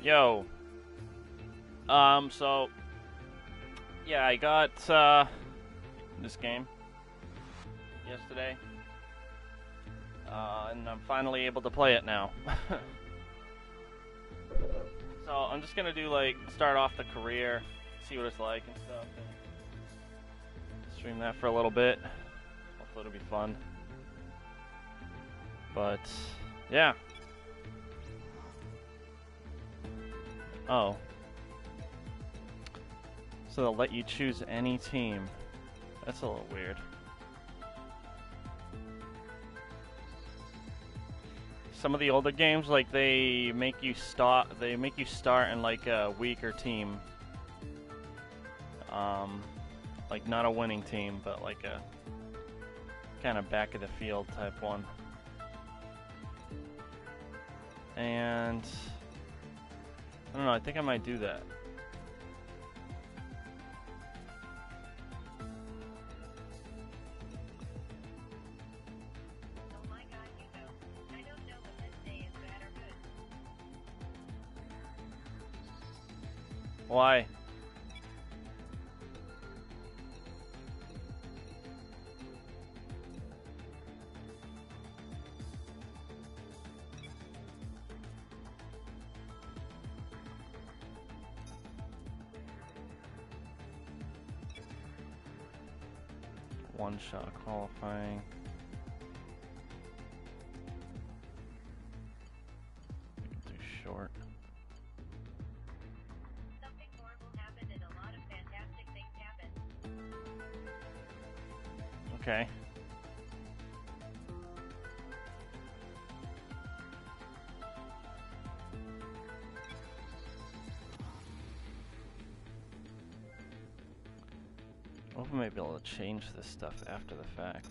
Yo. So yeah, I got this game yesterday, and I'm finally able to play it now. So I'm just gonna do like start off the career, see what it's like and stuff, and stream that for a little bit. Hopefully it'll be fun. But yeah. Oh. So they'll let you choose any team. That's a little weird. Some of the older games, like they make you start in like a weaker team. Like not a winning team, but like a kind of back of the field type one. And I don't know, I think I might do that. Why? One shot qualifying. Do short. Something horrible happened and a lot of fantastic things happened. Okay. I hope I might be able to change this stuff after the fact.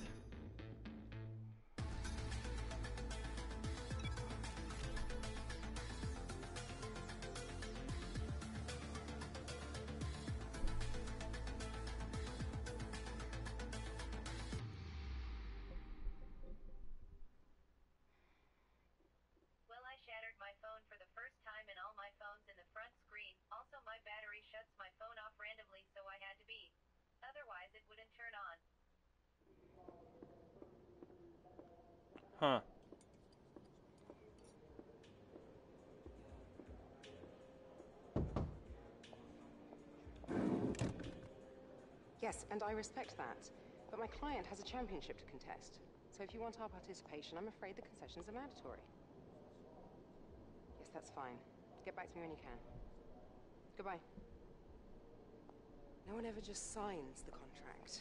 Well, I shattered my phone for the first time and all my phones in the front screen. Also, my battery shuts my phone off randomly, so I had to be. Otherwise, it wouldn't turn on. Huh. Yes, and I respect that. But my client has a championship to contest. So if you want our participation, I'm afraid the concessions are mandatory. Yes, that's fine. Get back to me when you can. Goodbye. No one ever just signs the contract.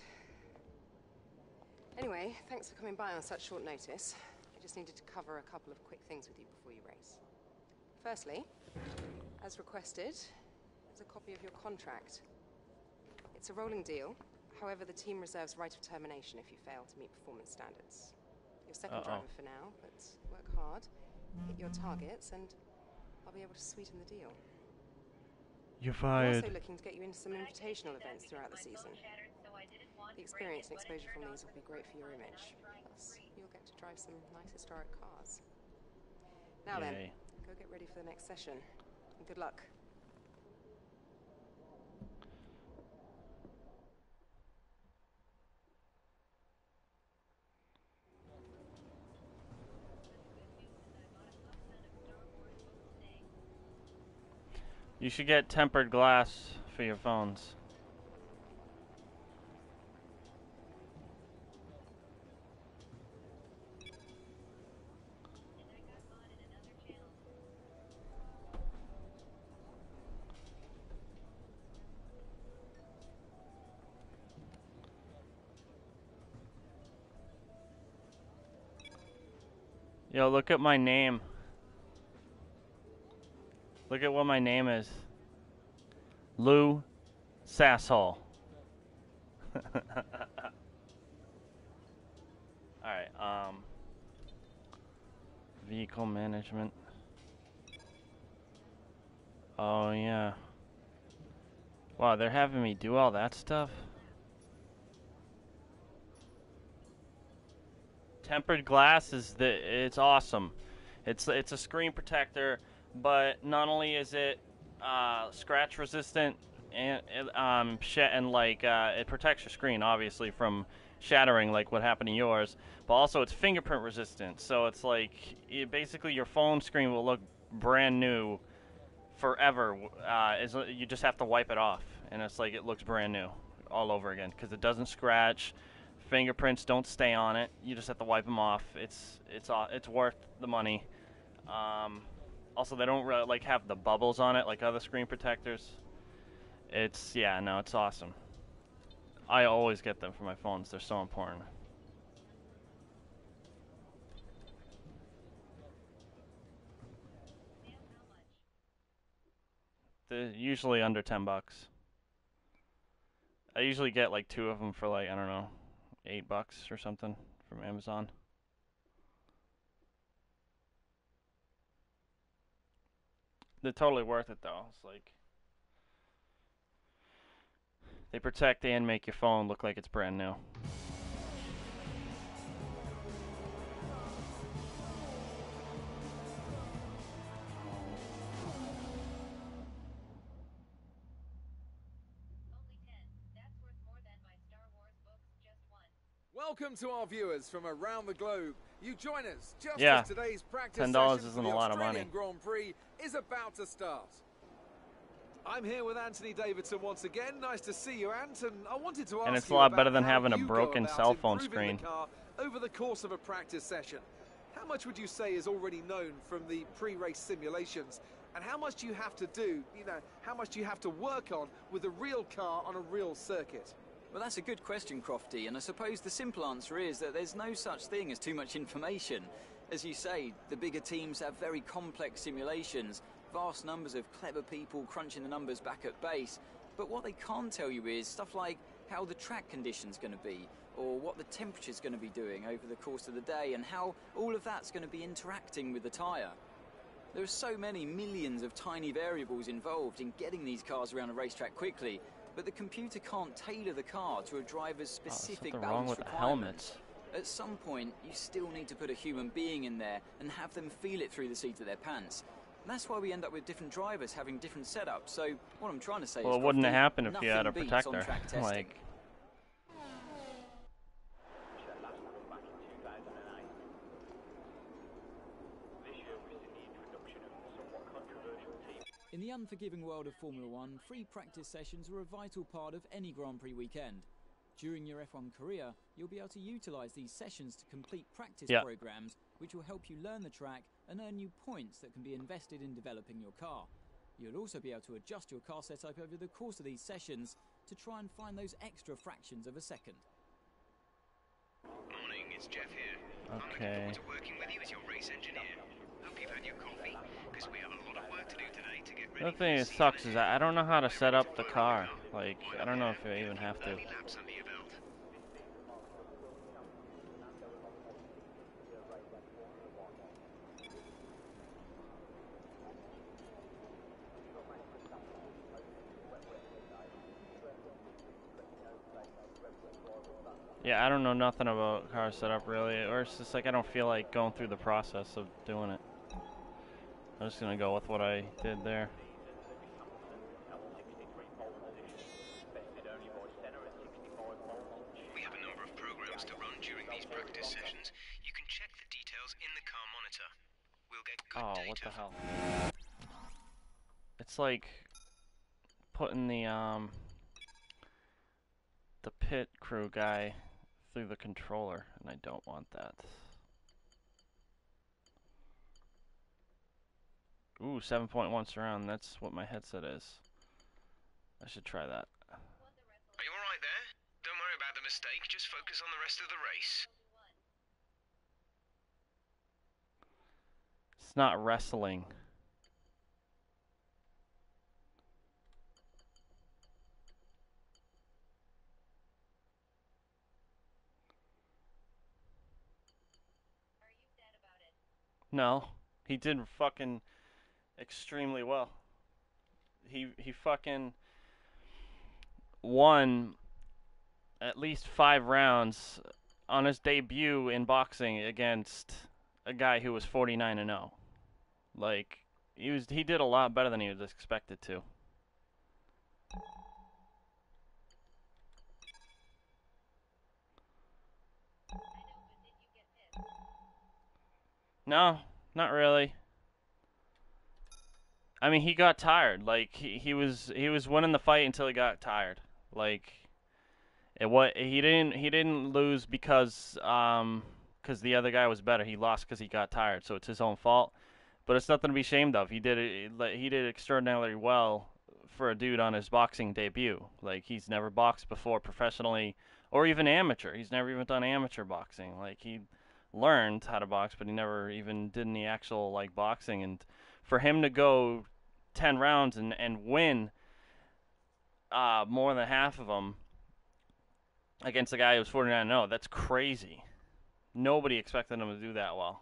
Anyway, thanks for coming by on such short notice. I just needed to cover a couple of quick things with you before you race. Firstly, as requested, there's a copy of your contract. It's a rolling deal. However, the team reserves right of termination if you fail to meet performance standards. You're second driver for now, but work hard, hit your targets, and I'll be able to sweeten the deal. You're I'm fired. also looking to get you into some invitational events throughout the season. The experience and exposure from these will be great for your image. Plus, you'll get to drive some nice historic cars. Now then, Yay. go get ready for the next session. And good luck. You should get tempered glass for your phones. Yo, look at my name. Look at what my name is. Lou Sasshole. Alright, vehicle management. Oh, yeah. Wow, they're having me do all that stuff? Tempered glass is it's awesome. It's a screen protector. but not only is it scratch resistant and it protects your screen obviously from shattering like what happened to yours, but also it's fingerprint resistant. So it's like basically your phone screen will look brand new forever. You just have to wipe it off, and it's like it looks brand new all over again because it doesn't scratch. Fingerprints don't stay on it. You just have to wipe them off. It's worth the money. Also, they don't really, like have the bubbles on it like other screen protectors. It's awesome. I always get them for my phones. They're so important. They're usually under $10. I usually get like 2 of them for like, I don't know, $8 or something from Amazon. They're totally worth it though. It's like they protect and make your phone look like it's brand new. Welcome to our viewers from around the globe. You join us just as today's practice $10 session isn't for a the lot of money. Australian Grand Prix is about to start. I'm here with Anthony Davidson once again. Nice to see you, Ant. And I wanted to ask and it's a you lot about better than how having a you broken go about cell phone improving screen. the car over the course of a practice session. How much would you say is already known from the pre-race simulations? And how much do you have to do, how much do you have to work on with a real car on a real circuit? Well, that's a good question, Crofty, and I suppose the simple answer is that there's no such thing as too much information. As you say, the bigger teams have very complex simulations, vast numbers of clever people crunching the numbers back at base, but what they can't tell you is stuff like how the track condition's going to be, or what the temperature's going to be doing over the course of the day, and how all of that's going to be interacting with the tyre. There are so many millions of tiny variables involved in getting these cars around a racetrack quickly, but the computer can't tailor the car to a driver's specific something wrong balance with the requirements. helmets. At some point, you still need to put a human being in there and have them feel it through the seat of their pants. And that's why we end up with different drivers having different setups. So what I'm trying to say is, Well, it wouldn't have happened if you had a nothing beats protector. on-track testing. Like, in the unforgiving world of Formula One, free practice sessions are a vital part of any Grand Prix weekend. During your F1 career, you'll be able to utilise these sessions to complete practice programs, which will help you learn the track and earn you points that can be invested in developing your car. You'll also be able to adjust your car setup over the course of these sessions to try and find those extra fractions of a second. Morning, it's Jeff here. okay. I'm looking forward to working with you as your race engineer. Hope you've had your coffee, because we have a lot of work to do today to get ready. The thing that sucks is I don't know how to set up the car. Like, I don't know if you even have to. Laps under your belt. Yeah, I don't know nothing about car setup really, or it's just like I don't feel like going through the process of doing it. I'm just gonna go with what I did there. We have a number of programs to run during these practice sessions. You can check the details in the car monitor. We'll get good Oh, data. what the hell? It's like putting the pit crew guy through the controller, and I don't want that. Ooh, 7.1 surround, that's what my headset is. I should try that. Are you alright there? Don't worry about the mistake, just focus on the rest of the race. It's not wrestling. Are you sad about it? No, he did fucking extremely well. He fucking won at least 5 rounds on his debut in boxing against a guy who was 49-0. Like, he did a lot better than he was expected to. No, not really. I mean, he got tired. Like he was winning the fight until he got tired. Like he didn't lose because the other guy was better. He lost because he got tired. So it's his own fault. But it's nothing to be ashamed of. He did extraordinarily well for a dude on his boxing debut. Like he's never boxed before professionally or even amateur. He's never even done amateur boxing. Like he learned how to box, but he never even did any actual like boxing. And for him to go 10 rounds and win more than half of them against a guy who was 49-0, that's crazy. Nobody expected him to do that well.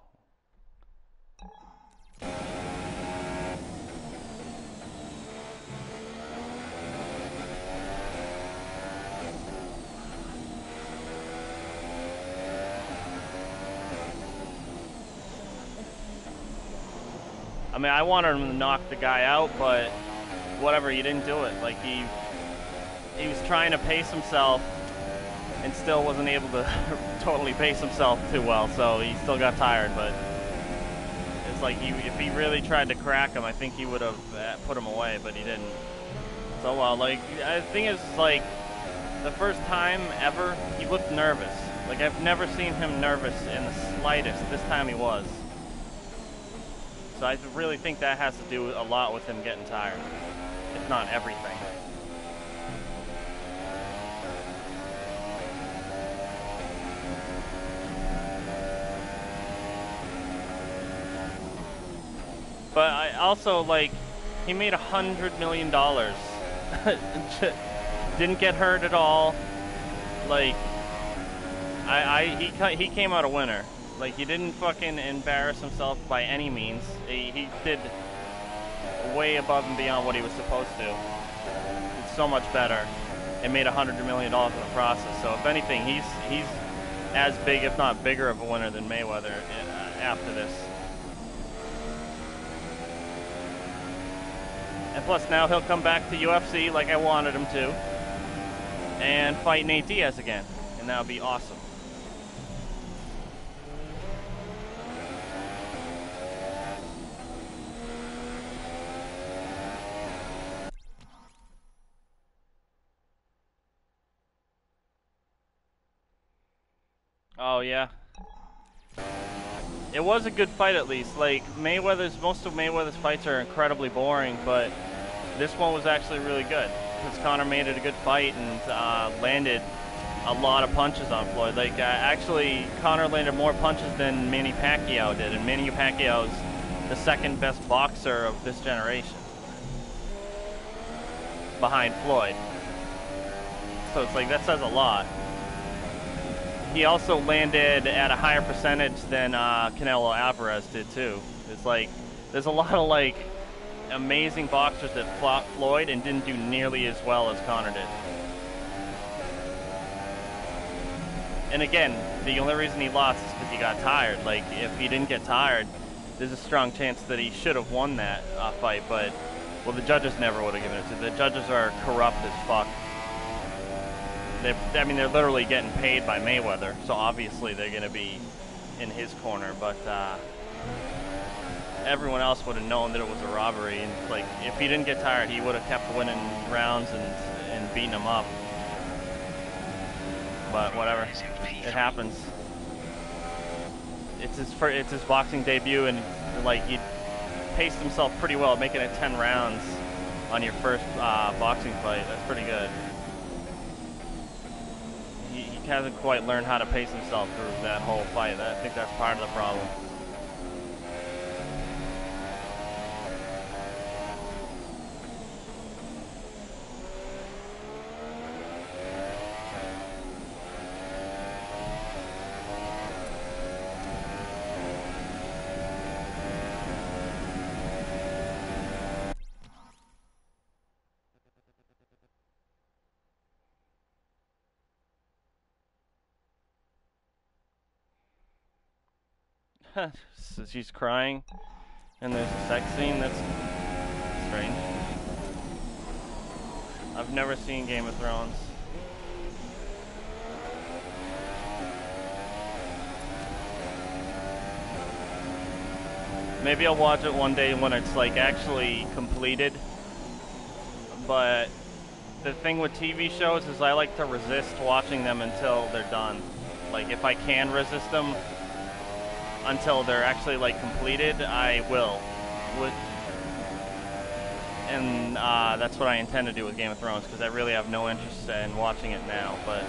I mean, I wanted him to knock the guy out, but whatever, he didn't do it. Like he was trying to pace himself and still wasn't able to totally pace himself too well, so he still got tired. But it's like if he really tried to crack him, I think he would have put him away, but he didn't. So like I think it's like the first time ever he looked nervous. Like I've never seen him nervous in the slightest. This time he was. So I really think that has to do a lot with him getting tired, if not everything. But I also, like, he made $100 million. Didn't get hurt at all. Like, he came out a winner. Like, he didn't fucking embarrass himself by any means. He did way above and beyond what he was supposed to. Did so much better and made $100 million in the process. So if anything, he's as big, if not bigger, of a winner than Mayweather after this. And plus now he'll come back to UFC like I wanted him to and fight Nate Diaz again. And that would be awesome. Oh yeah. It was a good fight at least. Like most of Mayweather's fights are incredibly boring, but this one was actually really good because Conor made it a good fight and landed a lot of punches on Floyd. Like actually, Conor landed more punches than Manny Pacquiao did, and Manny Pacquiao's the second best boxer of this generation, behind Floyd. So it's like that says a lot. He also landed at a higher percentage than Canelo Alvarez did too. It's like there's a lot of like amazing boxers that fought Floyd and didn't do nearly as well as Conor did. And again, the only reason he lost is because he got tired. Like if he didn't get tired, there's a strong chance that he should have won that fight. But well, the judges never would have given it to him. The judges are corrupt as fuck. They're literally getting paid by Mayweather, so obviously they're going to be in his corner. But everyone else would have known that it was a robbery. And like, if he didn't get tired, he would have kept winning rounds and beating him up. But whatever, it happens. It's his boxing debut, and like he paced himself pretty well, making it 10 rounds on your first boxing fight. That's pretty good. He hasn't quite learned how to pace himself through that whole fight. I think that's part of the problem. So she's crying And there's a sex scene. That's strange. I've never seen Game of Thrones. Maybe I'll watch it one day when it's like actually completed. But the thing with TV shows is I like to resist watching them until they're done. Like if I can resist them until they're actually like completed, I will. And that's what I intend to do with Game of Thrones, because I really have no interest in watching it now. But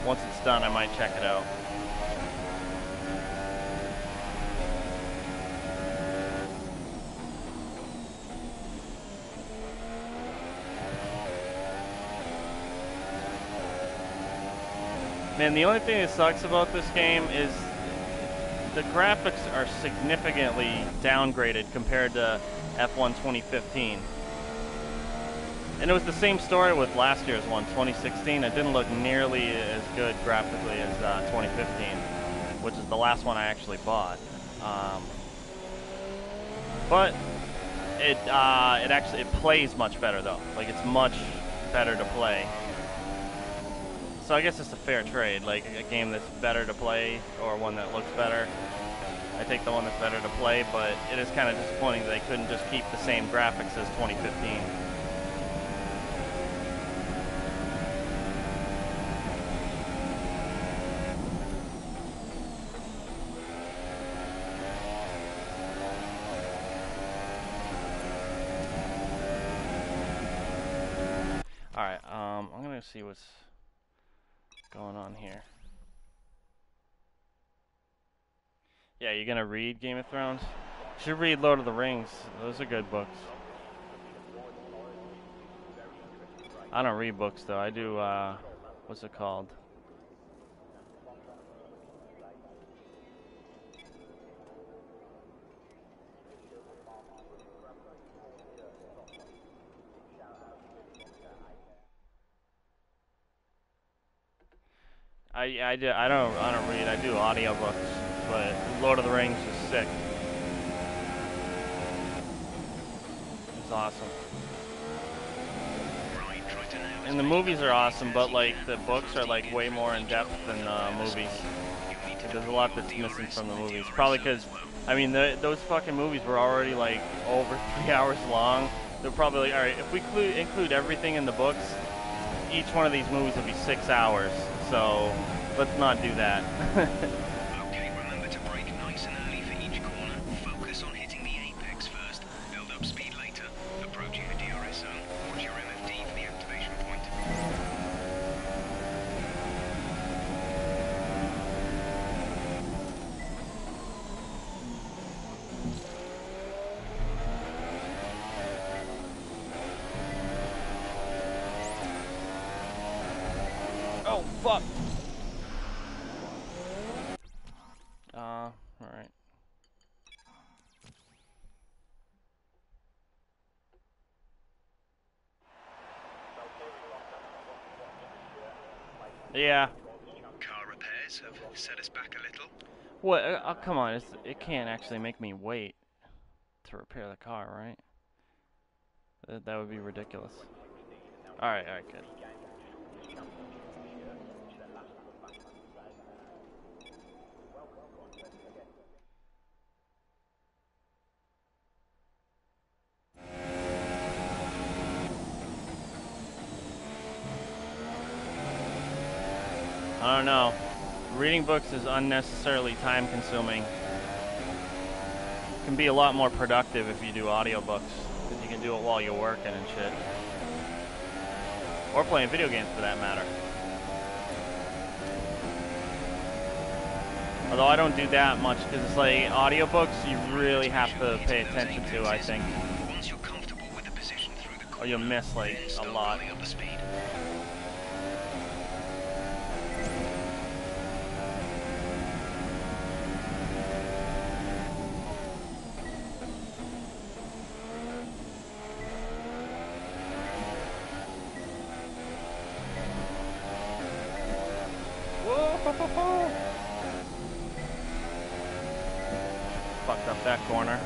once it's done, I might check it out. Man, the only thing that sucks about this game is the graphics are significantly downgraded compared to F1 2015. And it was the same story with last year's one, 2016. It didn't look nearly as good graphically as 2015, which is the last one I actually bought. But it plays much better though. Like it's much better to play. So I guess it's a fair trade, like a game that's better to play or one that looks better. I take the one that's better to play, but it is kind of disappointing that they couldn't just keep the same graphics as 2015. Alright, I'm gonna see what's going on here. Yeah, you're gonna read Game of Thrones? You should read Lord of the Rings. Those are good books. I don't read books though. I do, what's it called? I don't read. I do audiobooks, but Lord of the Rings is sick. It's awesome. And the movies are awesome, but like the books are like way more in depth than the movies. There's a lot that's missing from the movies. Probably because, I mean, those fucking movies were already like over 3 hours long. They're probably like, all right, if we include everything in the books, each one of these movies would be 6 hours. So let's not do that. Okay, remember to brake nice and early for each corner. Focus on hitting the apex first. Build up speed later. Approaching the DRS zone. Watch your MFD for the activation point. Oh, fuck. Alright. Yeah. Car repairs have set us back a little. What? Oh, come on. It can't actually make me wait to repair the car, right? That would be ridiculous. Alright, good. I don't know. Reading books is unnecessarily time consuming. It can be a lot more productive if you do audiobooks, because you can do it while you're working and shit. Or playing video games for that matter. Although I don't do that much, because it's like audiobooks you really have to pay attention to, I think. Once you're comfortable with the position through the corner, Or you'll miss like then a start lot. building up the speed. Fucked up that corner.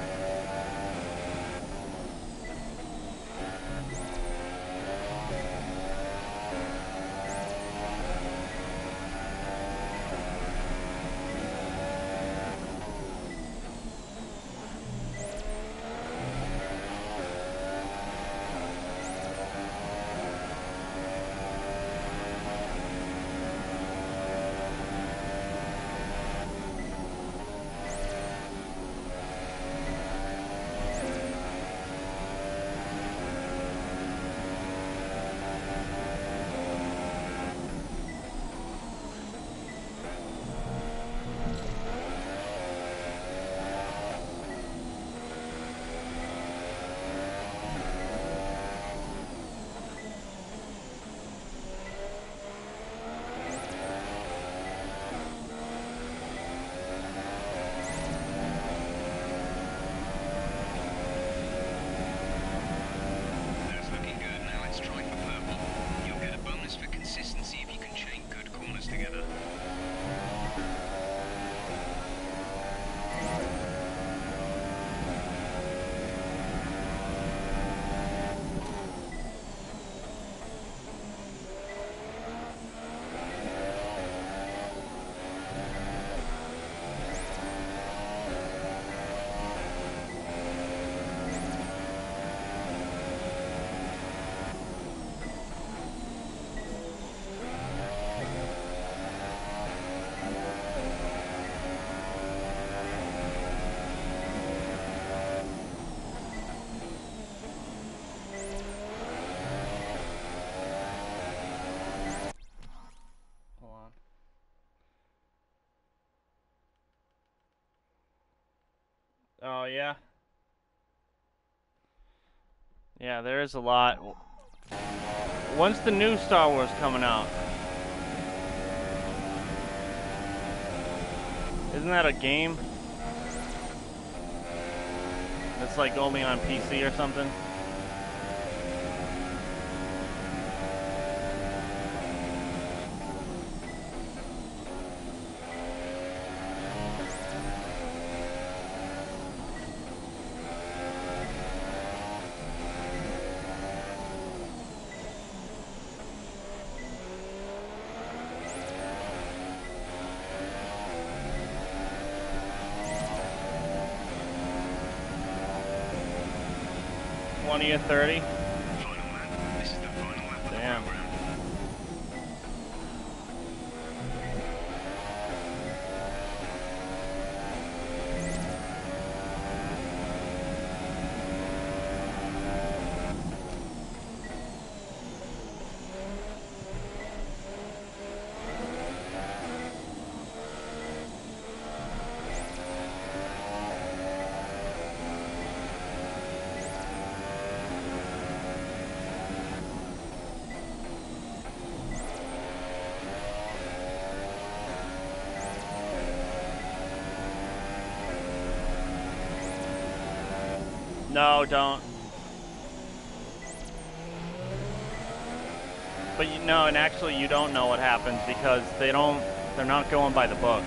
Oh, yeah? Yeah, there is a lot. When's the new Star Wars coming out? Isn't that a game? It's like only on PC or something? Or 30? Final lap. This is the final lap of the Damn. program. No, don't. But you know, and actually you don't know what happens because they're not going by the books.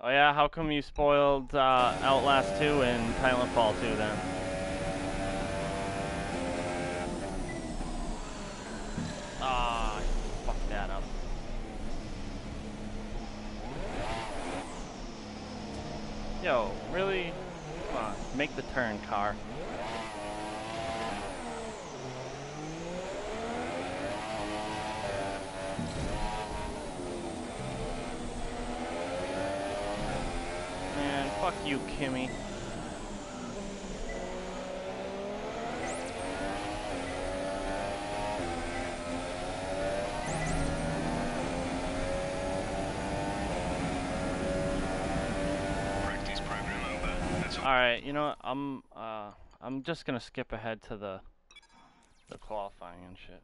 Oh yeah, how come you spoiled Outlast 2 and Titanfall 2 then? Ah, I fucked that up. Yo, really? Come on, make the turn, car. Man, fuck you, Kimmy. Practice program over. That's all. All right, you know what? I'm just gonna skip ahead to the qualifying and shit.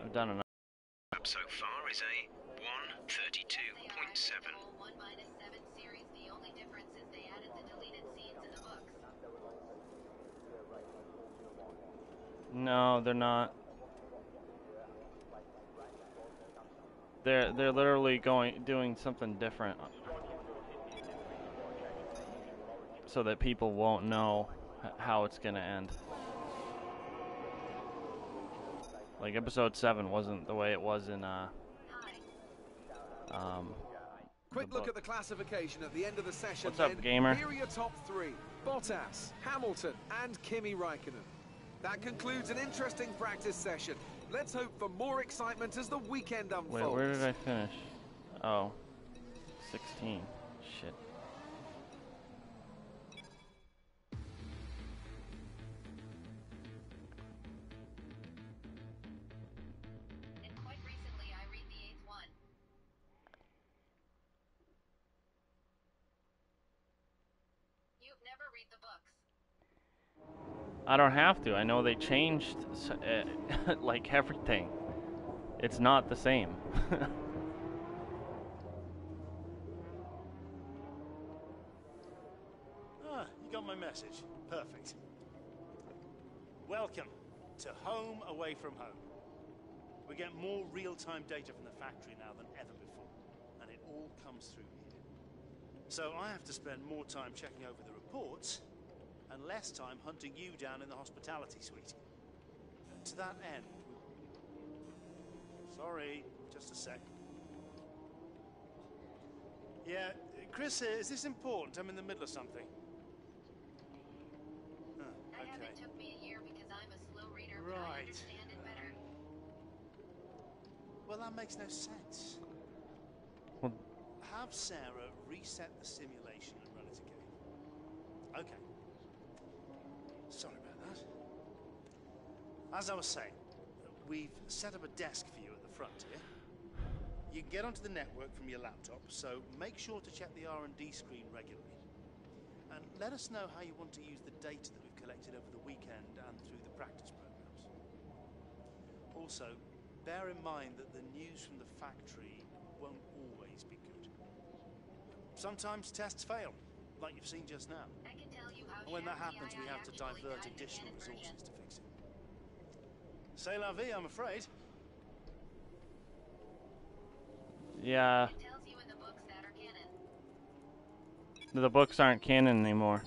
I've done enough. Lap so far is a 1:32.7. 1-7 series. The only difference is they added the deleted scenes in the books. No, they're not. They're literally doing something different, so that people won't know how it's gonna end. Like episode 7 wasn't the way it was in Quick the look book. at the classification at the end of the session. What's up, then. gamer? Here are your top three: Bottas, Hamilton, and Kimi Raikkonen. That concludes an interesting practice session. Let's hope for more excitement as the weekend unfolds. Wait, where did I finish? Oh, 16. Shit. And quite recently, I read the 8th one. You've never read the books. I don't have to. I know they changed like everything. It's not the same. Ah, you got my message. Perfect. Welcome to Home Away from Home. We get more real-time data from the factory now than ever before, and it all comes through here. So I have to spend more time checking over the reports and less time hunting you down in the hospitality suite. To that end... Sorry, just a sec. Yeah, Chris, is this important? I'm in the middle of something. Huh, I have okay. it took me a year because I'm a slow reader, but I Right. understand it better. Well, that makes no sense. Well, Have Sarah reset the simulation and run it again. Okay. Sorry about that. As I was saying, we've set up a desk for you at the front here. You can get onto the network from your laptop, so make sure to check the R&D screen regularly. And let us know how you want to use the data that we've collected over the weekend and through the practice programs. Also, bear in mind that the news from the factory won't always be good. Sometimes tests fail, like you've seen just now. I can tell you how And when that Shadow happens, we AI have to actually divert died in additional canon version. resources to fix it. C'est la vie, I'm afraid. Yeah, It tells you in the books that are canon. the books aren't canon anymore.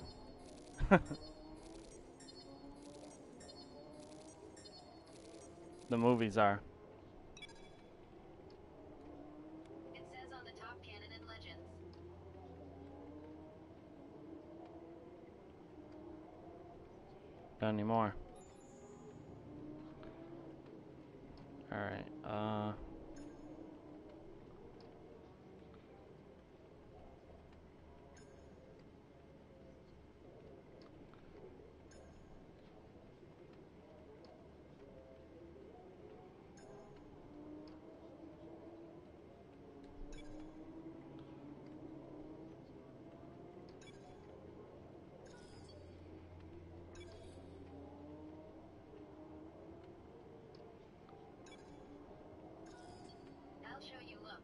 The movies are. It says on the top canon and legends. Not anymore. Alright, I'll show you, look.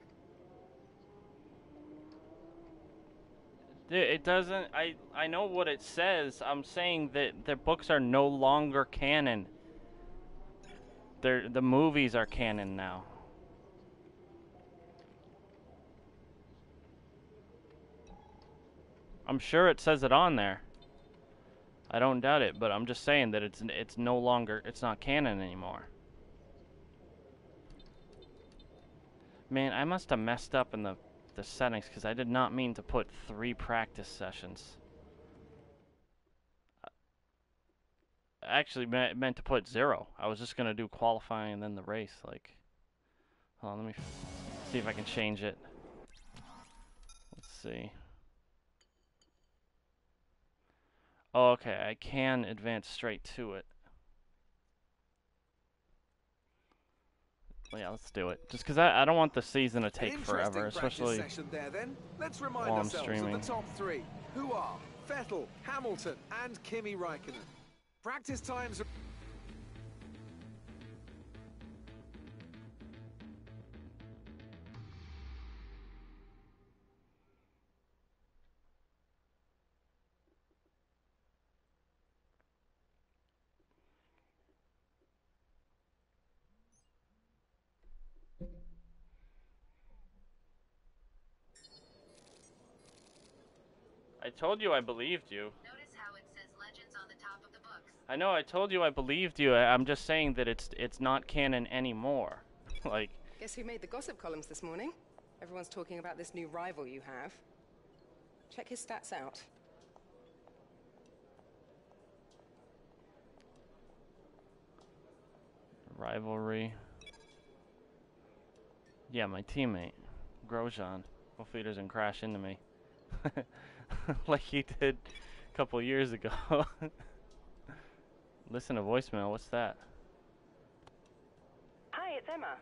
it doesn't. I know what it says. I'm saying that their books are no longer canon. The movies are canon now. I'm sure it says it on there. I don't doubt it, but I'm just saying that it's no longer, it's not canon anymore. Man, I must have messed up in the settings because I did not mean to put 3 practice sessions. I actually meant to put 0. I was just gonna do qualifying and then the race. Like, hold on, let me see if I can change it. Let's see. Oh, okay, I can advance straight to it. Well, yeah, let's do it. Just because I don't want the season to take forever, especially session there, then. Let's remind while I'm ourselves streaming. of the top 3, who are Vettel, Hamilton, and Kimi Raikkonen. Practice times. I told you I believed you. Notice how it says legends on the top of the books. I know, I told you I believed you. I'm just saying that it's not canon anymore. Like, Guess who made the gossip columns this morning? Everyone's talking about this new rival you have. Check his stats out. rivalry. Yeah, my teammate, Grosjean. Hopefully he doesn't crash into me. Like he did a couple years ago. Listen to voicemail, what's that? Hi, it's Emma.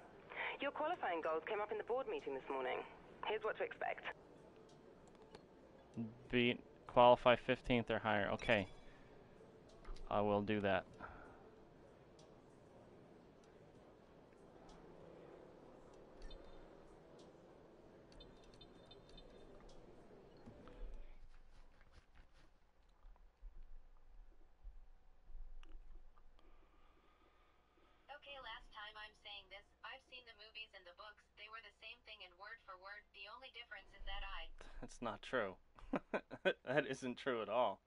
Your qualifying goals came up in the board meeting this morning. Here's what to expect. Beat, qualify 15th or higher. Okay. I will do that. Okay, last time I'm saying this, I've seen the movies and the books. They were the same thing in word for word. The only difference is that That's not true. That isn't true at all.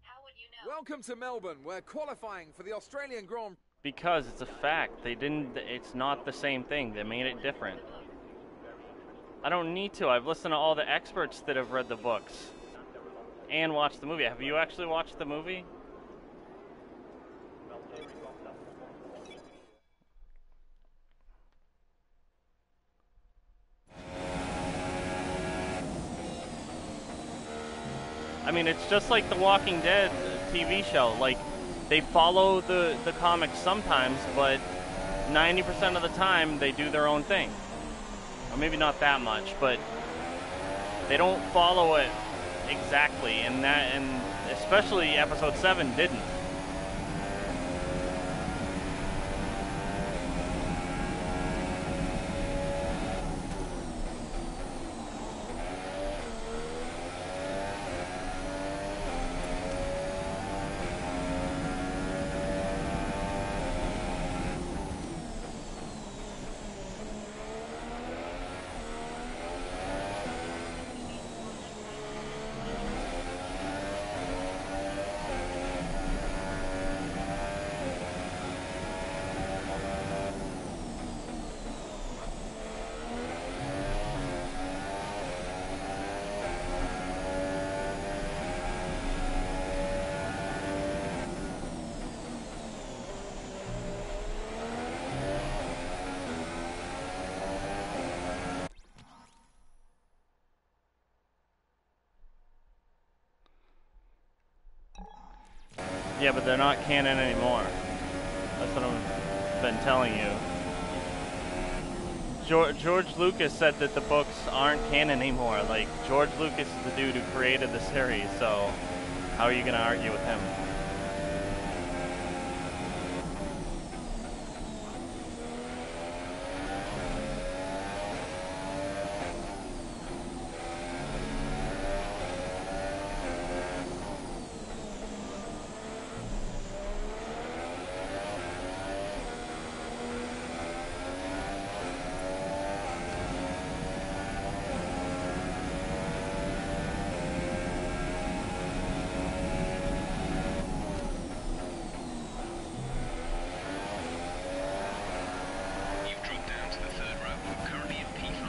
How would you know? Welcome to Melbourne, where qualifying for the Australian Grand Because it's a fact. They didn't, it's not the same thing. They made it different. I don't need to. I've listened to all the experts that have read the books and watched the movie. Have you actually watched the movie? I mean, it's just like the Walking Dead TV show. Like, they follow the comics sometimes, but 90% of the time they do their own thing. Or maybe not that much, but they don't follow it exactly, and especially episode 7 didn't. Yeah, but they're not canon anymore. That's what I've been telling you. George Lucas said that the books aren't canon anymore. Like, George Lucas is the dude who created the series, so how are you going to argue with him? You've dropped down to the third row, currently in P5.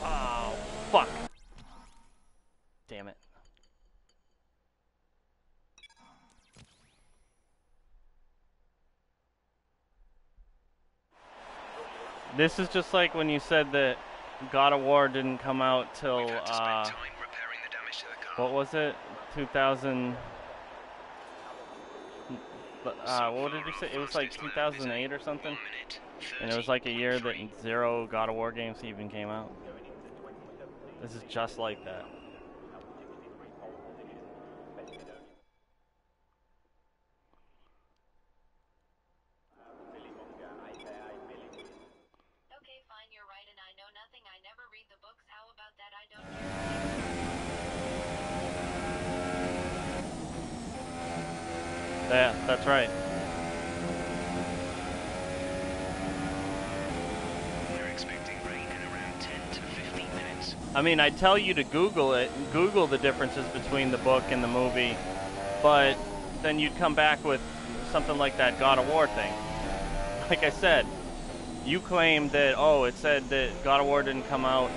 Oh, fuck. Damn it. This is just like when you said that God of War didn't come out till, We've had to spend time repairing the damage to the car. what was it? 2000... what did you say? It was like 2008 or something? 1 minute, And it was like a year that 30.3. 0 God of War games even came out. This is just like that. Okay, fine, you're right, and I know nothing. I never read the books. How about that? I don't care. Yeah, that's right. We're expecting rain in around 10 to 15 minutes. I mean, I'd tell you to Google it, Google the differences between the book and the movie, but then you'd come back with something like that God of War thing. Like I said, you claimed that, oh, it said that God of War didn't come out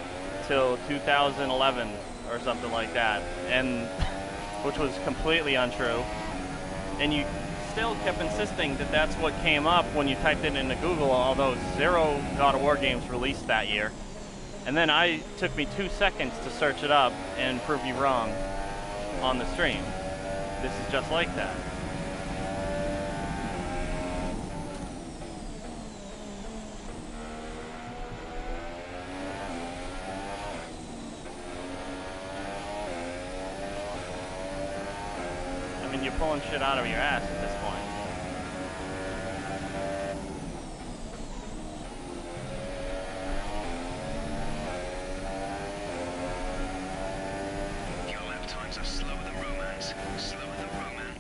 till 2011 or something like that, and which was completely untrue. And you still kept insisting that that's what came up when you typed it into Google, although 0 God of War games released that year. And then took me 2 seconds to search it up and prove you wrong on the stream. This is just like that. I mean, you're pulling shit out of your ass at this point. Your lap times are slower than romance. Slower than romance.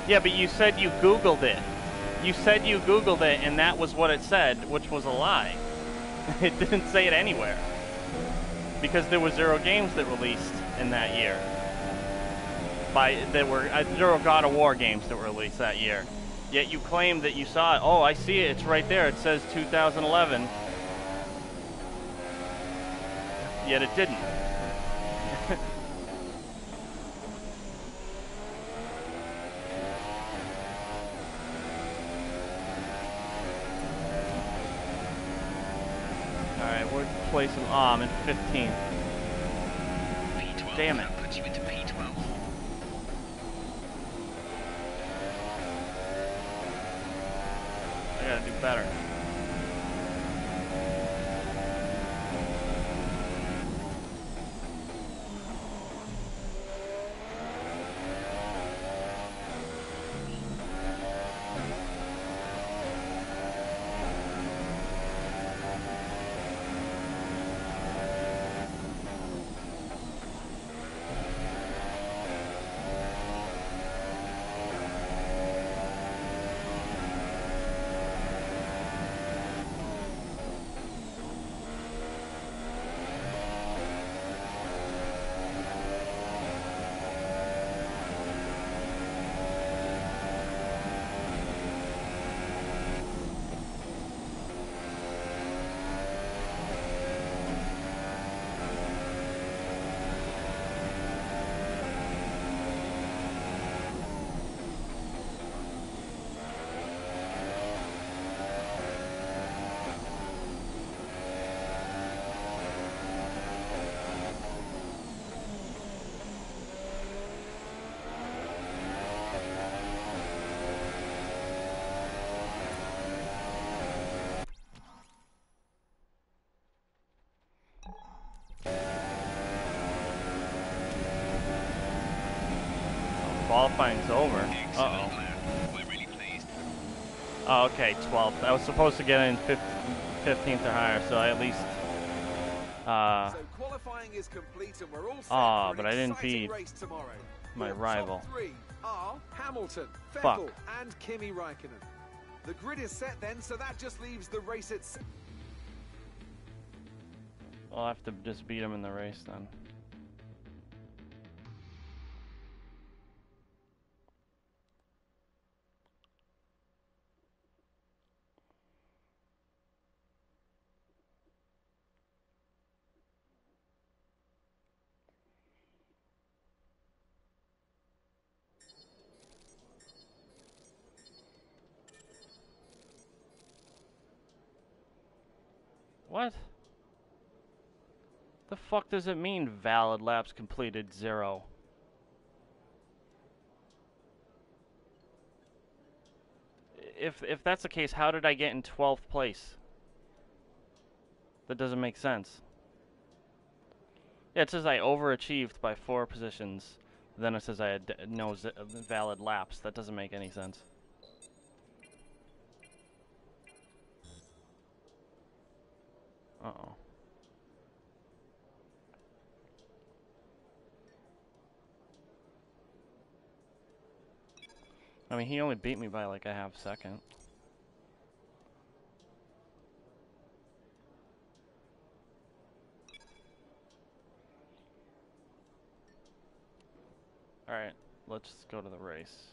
Yeah, but you said you Googled it. You said you Googled it, and that was what it said, which was a lie. It didn't say it anywhere. Because there were 0 games that released in that year. There were 0 God of War games that were released that year. Yet you claim that you saw it. Oh, I see it. It's right there. It says 2011. Yet it didn't. Alright, we're placing. Oh, I'm in 15th. P12. Damn it. That puts you into P12. I gotta do better. Qualifying's over. Uh-oh. We're really pleased. Oh, okay, 12th. I was supposed to get in 15th or higher, so I at least... So qualifying is complete and we're all set for but an I didn't exciting beat race tomorrow. my The rival. Top 3 are Hamilton, Vettel, Fuck. and Kimi Räikkönen. The grid is set then, so that just leaves the race itself. I'll have to just beat him in the race then. What? The fuck does it mean valid laps completed 0? If that's the case, how did I get in 12th place? That doesn't make sense. Yeah, it says I overachieved by 4 positions. Then it says I had no valid laps. That doesn't make any sense. Uh-oh. I mean, he only beat me by like a half second. Alright, let's go to the race.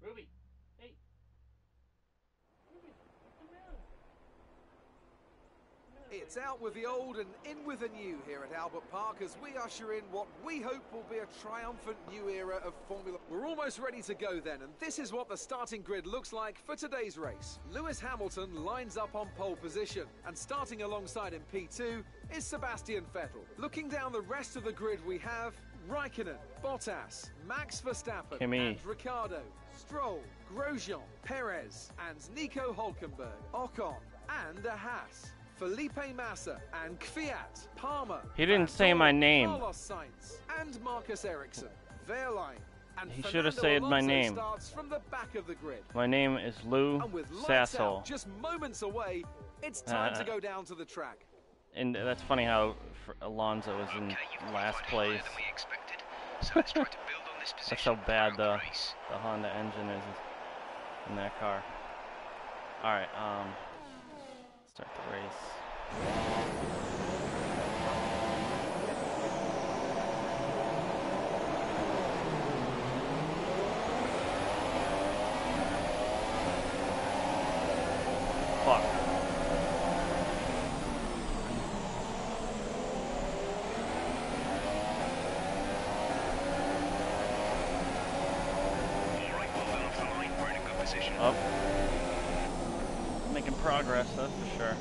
Ruby, hey. Ruby, come down. It's out with the old and in with the new here at Albert Park as we usher in what we hope will be a triumphant new era of Formula. We're almost ready to go then, and this is what the starting grid looks like for today's race. Lewis Hamilton lines up on pole position, and starting alongside in P2 is Sebastian Vettel. Looking down the rest of the grid, we have Raikkonen, Bottas, Max Verstappen, Kimi. and Ricciardo, Stroll, Grosjean, Perez, and Nico Hulkenberg, Ocon, and a Haas, Felipe Massa, and Kvyat, Palmer. He didn't say my name. Carlos Sainz, and Marcus Ericsson, Wehrlein, and He should have Fernando said my Alonso name. starts from the back of the grid. My name is Lou And with lights out Sassel. just moments away, it's time to go down to the track. And that's funny how Alonso is in Okay, you've last qualified higher place. than we expected. So let's try to build on this position That's how bad throughout the race. Honda engine is in that car. Alright, start the race. Fuck. All right, well done off the line. We're in a good position. Up. Making progress, that's for sure.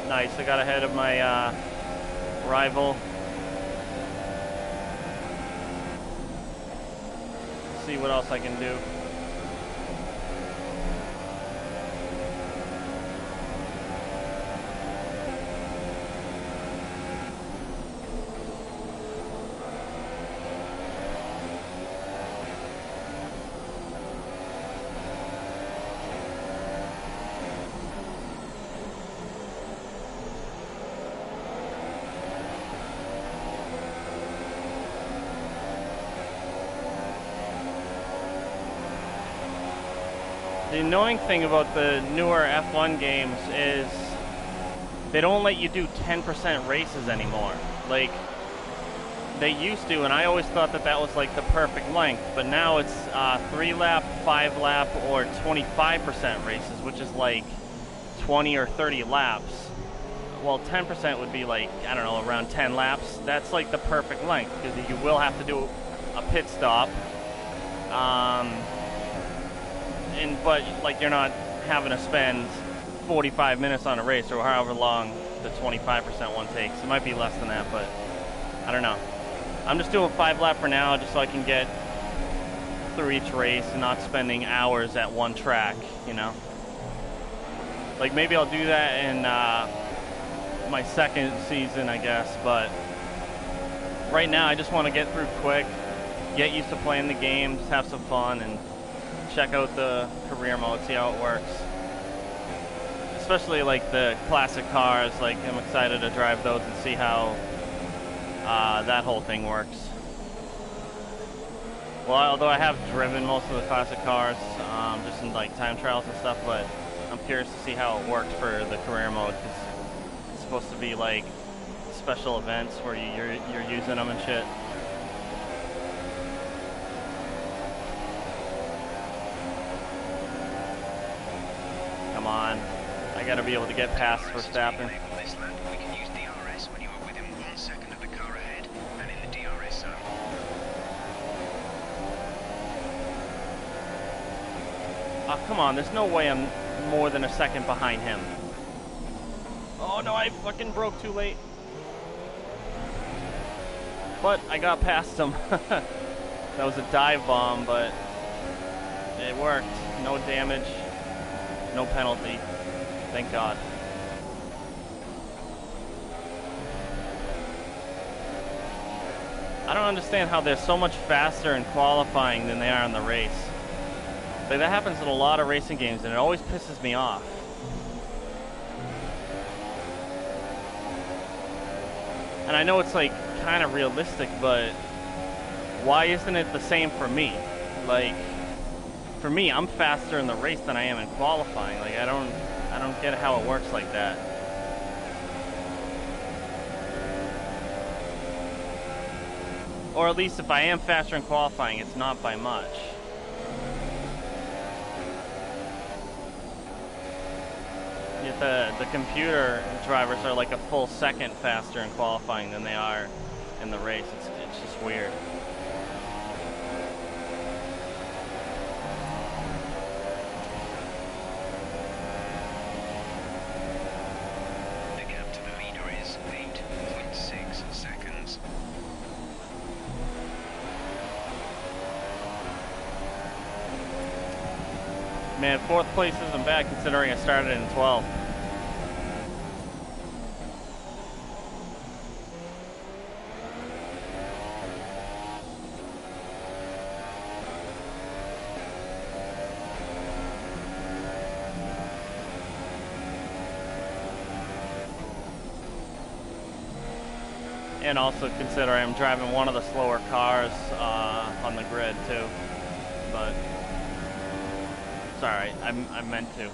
Nice, I got ahead of my rival. See what else I can do. The annoying thing about the newer F1 games is they don't let you do 10% races anymore. Like, they used to, and I always thought that that was like the perfect length, but now it's 3 lap, 5 lap, or 25% races, which is like 20 or 30 laps. Well, 10% would be like, I don't know, around 10 laps. That's like the perfect length, because you will have to do a pit stop. But like you're not having to spend 45 minutes on a race or however long the 25% one takes. It might be less than that, but I don't know. I'm just doing 5 lap for now, just so I can get through each race and not spending hours at one track, you know? Like maybe I'll do that in my second season, I guess, but right now I just want to get through quick, get used to playing the game, just have some fun, and check out the career mode, see how it works. Especially like the classic cars, like I'm excited to drive those and see how that whole thing works. Well, although I have driven most of the classic cars, just in like time trials and stuff, but I'm curious to see how it works for the career mode, because it's supposed to be like special events where you're using them and shit. Come on. I gotta be able to get past Verstappen. This lap, we can use DRS when you are within 1 second of the car ahead and in the DRS zone. Oh, come on. There's no way I'm more than a second behind him. Oh, no, I fucking broke too late. But I got past him. That was a dive bomb, but it worked. No damage. No penalty. Thank God. I don't understand how they're so much faster in qualifying than they are in the race. Like, that happens in a lot of racing games, and it always pisses me off. And I know it's like kind of realistic, but why isn't it the same for me? Like, for me, I'm faster in the race than I am in qualifying. Like, I I don't get how it works like that. Or at least if I am faster in qualifying, it's not by much. Yet the computer drivers are like a full second faster in qualifying than they are in the race. It's just weird. The gap to the leader is 8.6 seconds. Man, 4th place isn't bad considering I started in 12th. And also consider I'm driving one of the slower cars on the grid too, but it's alright, I meant to. Our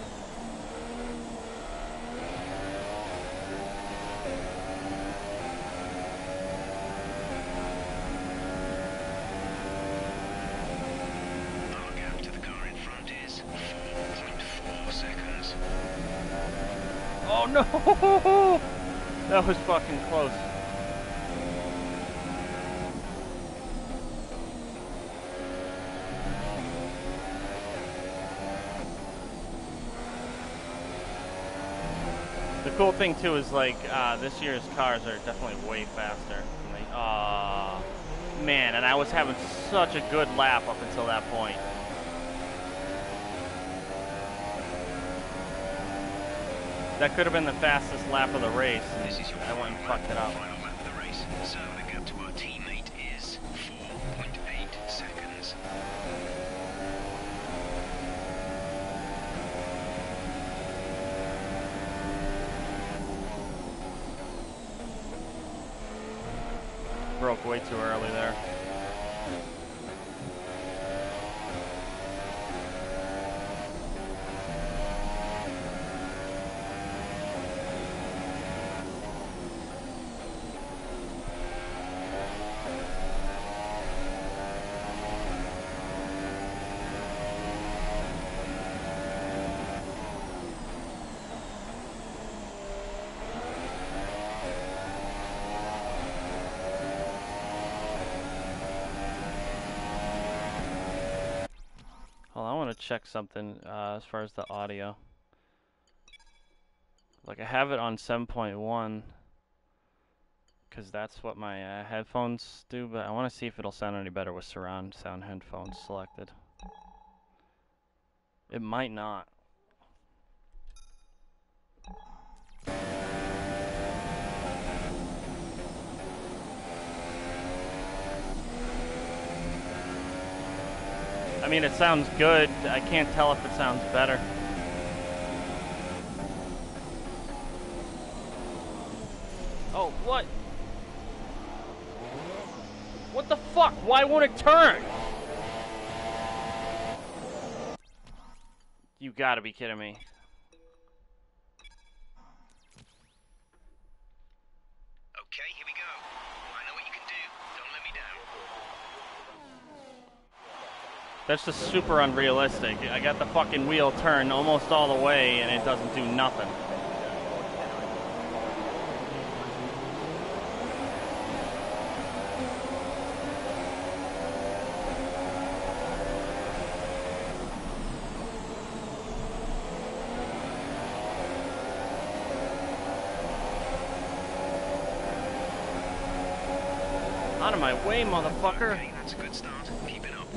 gap to the car in front is 4.4 seconds. Oh no! That was fucking close. The cool thing too is like this year's cars are definitely way faster. Man, and I was having such a good lap up until that point. That could have been the fastest lap of the race, and This is your I went and final fucked it up. final lap of the race. So the gap to our teammate is 4.8 seconds. Broke way too early there. Well, I want to check something as far as the audio. Like I have it on 7.1 because that's what my headphones do, but I want to see if it'll sound any better with surround sound headphones selected. It might not. I mean, it sounds good. I can't tell if it sounds better. Oh, what? What the fuck? Why won't it turn? You gotta be kidding me. Okay, here we go. I know what you can do. Don't let me down. That's just super unrealistic. I got the fucking wheel turned almost all the way and it doesn't do nothing. Out of my way, motherfucker. Okay, that's a good start. Keep it up.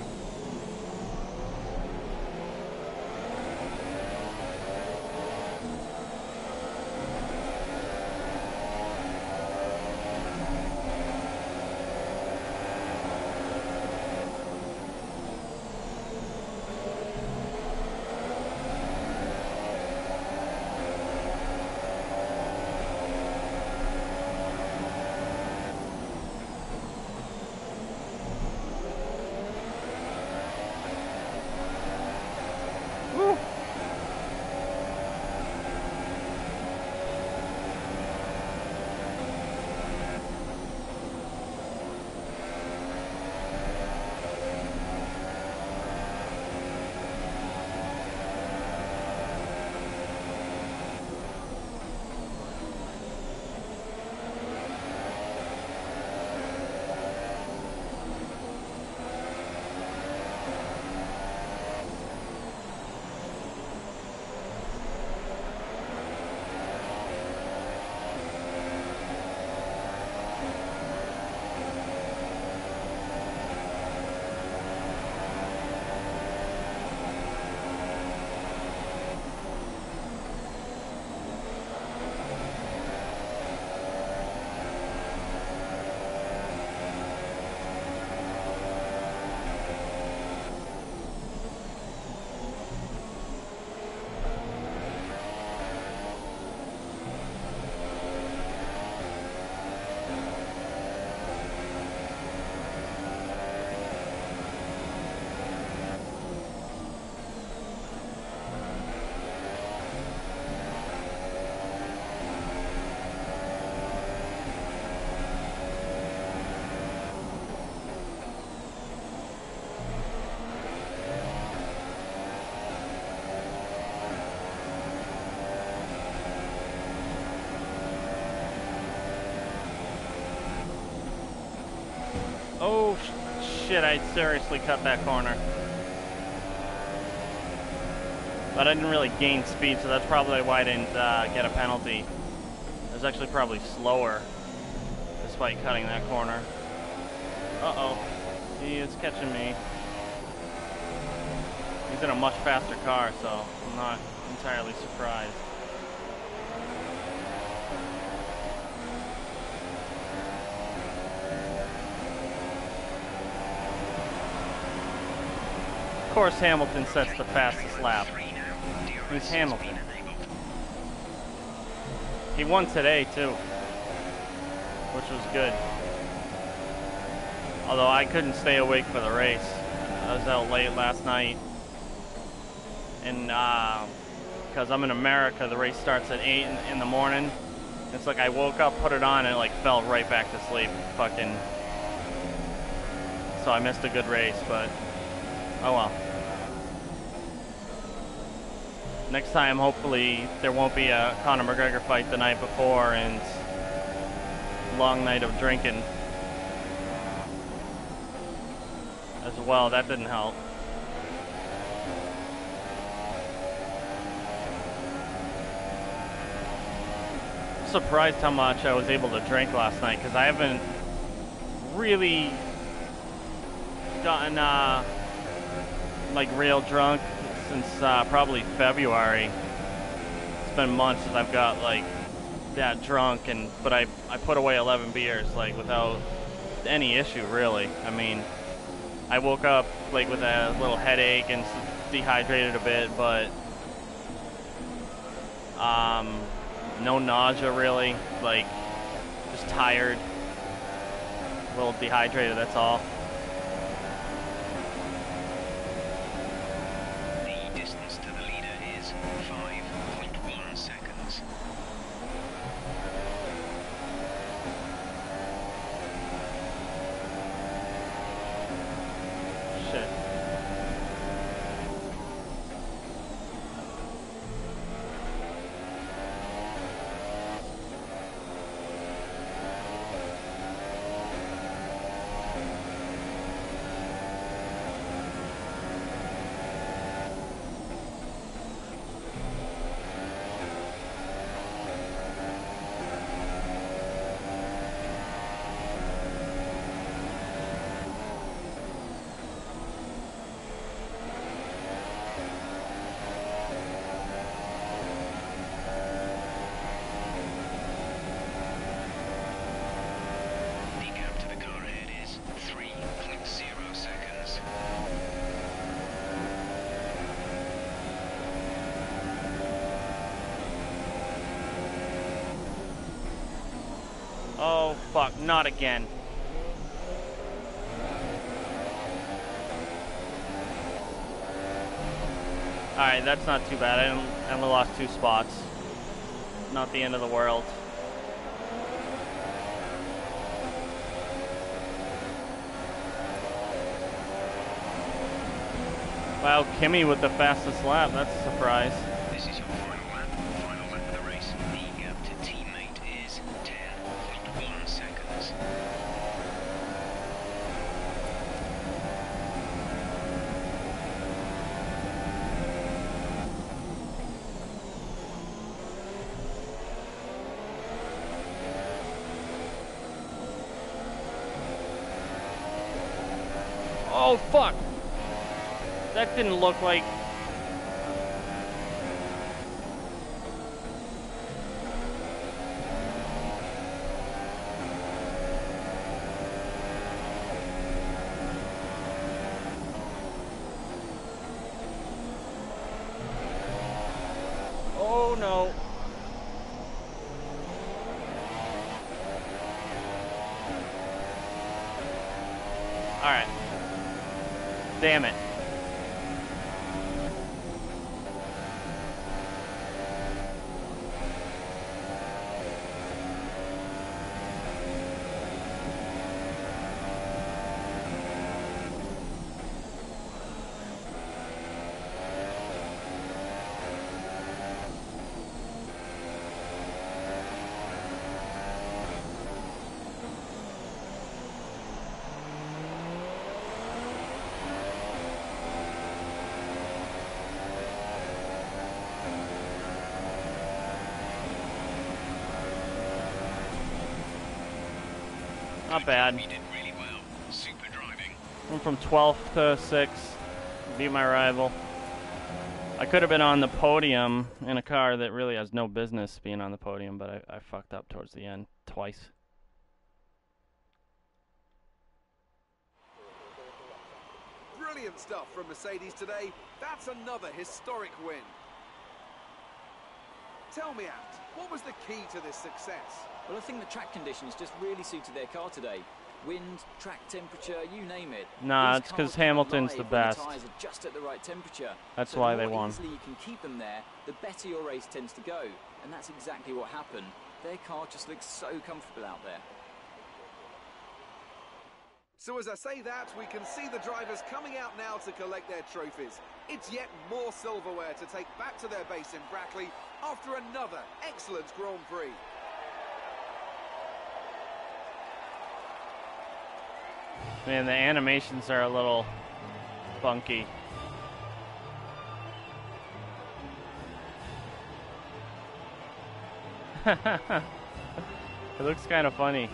Oh, shit, I seriously cut that corner. But I didn't really gain speed, so that's probably why I didn't get a penalty. It was actually probably slower, despite cutting that corner. Uh-oh. He is catching me. He's in a much faster car, so I'm not entirely surprised. Of course, Hamilton sets the fastest lap. Who's Hamilton? He won today, too, which was good. Although I couldn't stay awake for the race. I was out late last night. And because I'm in America, the race starts at 8 in the morning. It's like I woke up, put it on, and it like fell right back to sleep. Fucking. So I missed a good race, but oh well. Next time, hopefully, there won't be a Conor McGregor fight the night before and long night of drinking as well. That didn't help. I'm surprised how much I was able to drink last night, because I haven't really gotten like real drunk since probably February. It's been months since I've got like that drunk, but I put away 11 beers like without any issue really. I mean, I woke up like with a little headache and dehydrated a bit, but no nausea really, like just tired, a little dehydrated, that's all. Oh, fuck, not again. Alright, that's not too bad. I only lost 2 spots. Not the end of the world. Wow, Kimi with the fastest lap. That's a surprise. This is your final lap. Final lap of the race. The gap to teammate is 10.1 seconds. Oh, fuck! That didn't look like... Oh, no. Alright. Damn it. Not bad. You did really well. Super driving. Went from 12th to 6th. Beat my rival. I could have been on the podium in a car that really has no business being on the podium, but I fucked up towards the end twice. Brilliant stuff from Mercedes today. That's another historic win. Tell me, Ant, what was the key to this success? Well, I think the track conditions just really suited their car today. Wind, track temperature, you name it. Nah, These it's because cars come Hamilton's alive the when best. The tyres are just at the right temperature. That's so why the they more won. easily you can keep them there, the better your race tends to go. And that's exactly what happened. Their car just looks so comfortable out there. So as I say that, we can see the drivers coming out now to collect their trophies. It's yet more silverware to take back to their base in Brackley after another excellent Grand Prix. Man, the animations are a little funky. It looks kind of funny.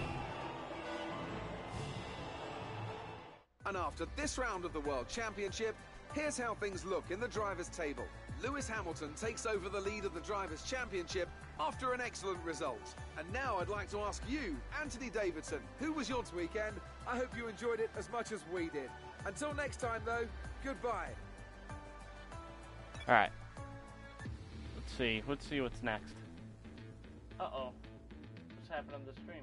And after this round of the World Championship, here's how things look in the Drivers' Table. Lewis Hamilton takes over the lead of the Drivers' Championship after an excellent result. And now I'd like to ask you, Anthony Davidson, who was your weekend? I hope you enjoyed it as much as we did. Until next time, though, goodbye. All right. Let's see. Let's see what's next. Uh-oh. What's happened on the stream?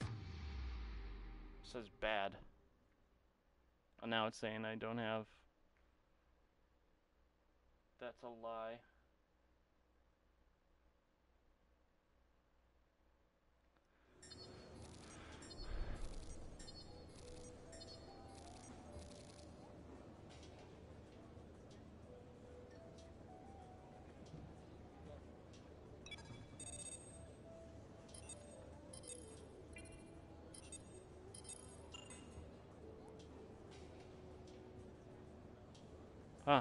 It says bad. Oh, now it's saying I don't have... That's a lie. Huh.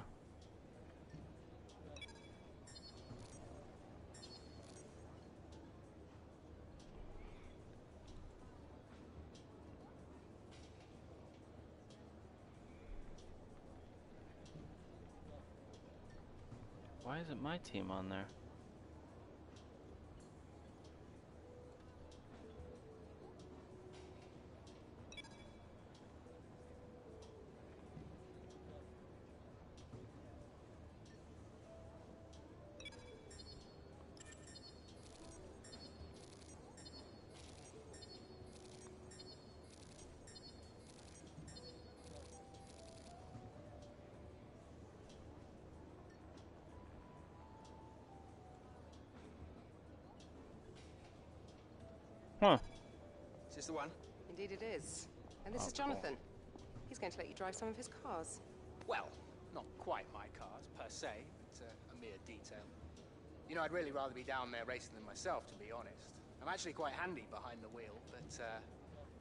Why isn't my team on there? Huh. Is this the one? Indeed it is. And this is Jonathan. He's going to let you drive some of his cars. Well, not quite my cars, per se. It's a mere detail. You know, I'd really rather be down there racing them myself, to be honest. I'm actually quite handy behind the wheel, but it's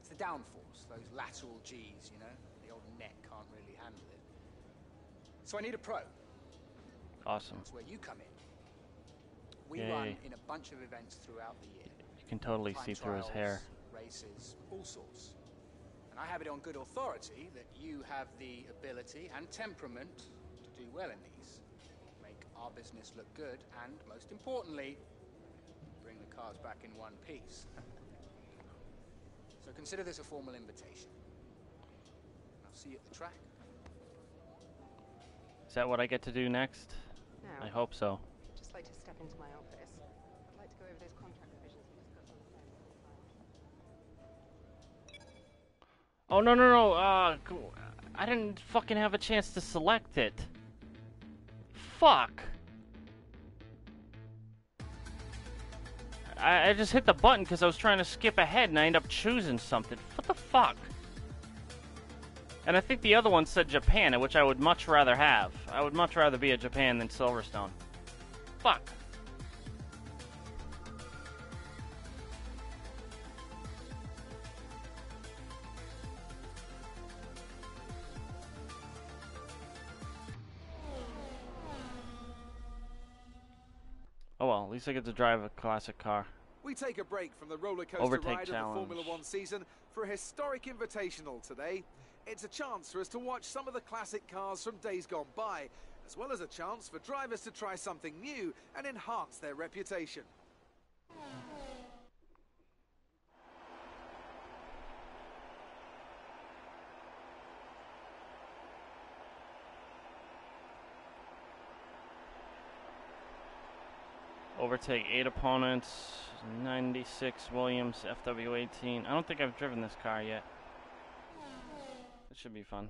the downforce, those lateral Gs, you know? The old neck can't really handle it. So I need a pro. Awesome. That's where you come in. We Yay. run in a bunch of events throughout the year. You can totally Time see through his trials, hair. Races, all sorts. And I have it on good authority that you have the ability and temperament to do well in these. Make our business look good and, most importantly, bring the cars back in one piece. So consider this a formal invitation. I'll see you at the track. Is that what I get to do next? Now, I hope so. I'd just like to step into my office. I'd like to go over those contract revisions we discussed on the phone. Oh, no, no, no. I didn't fucking have a chance to select it. Fuck. I just hit the button because I was trying to skip ahead and I ended up choosing something. What the fuck? And I think the other one said Japan, which I would much rather have. I would much rather be at Japan than Silverstone. Fuck. Oh well, at least I get to drive a classic car. We take a break from the roller coaster Overtake ride challenge. of the Formula One season for a historic invitational today. It's a chance for us to watch some of the classic cars from days gone by, as well as a chance for drivers to try something new and enhance their reputation. Overtake 8 opponents, 96 Williams FW18. I don't think I've driven this car yet. It should be fun.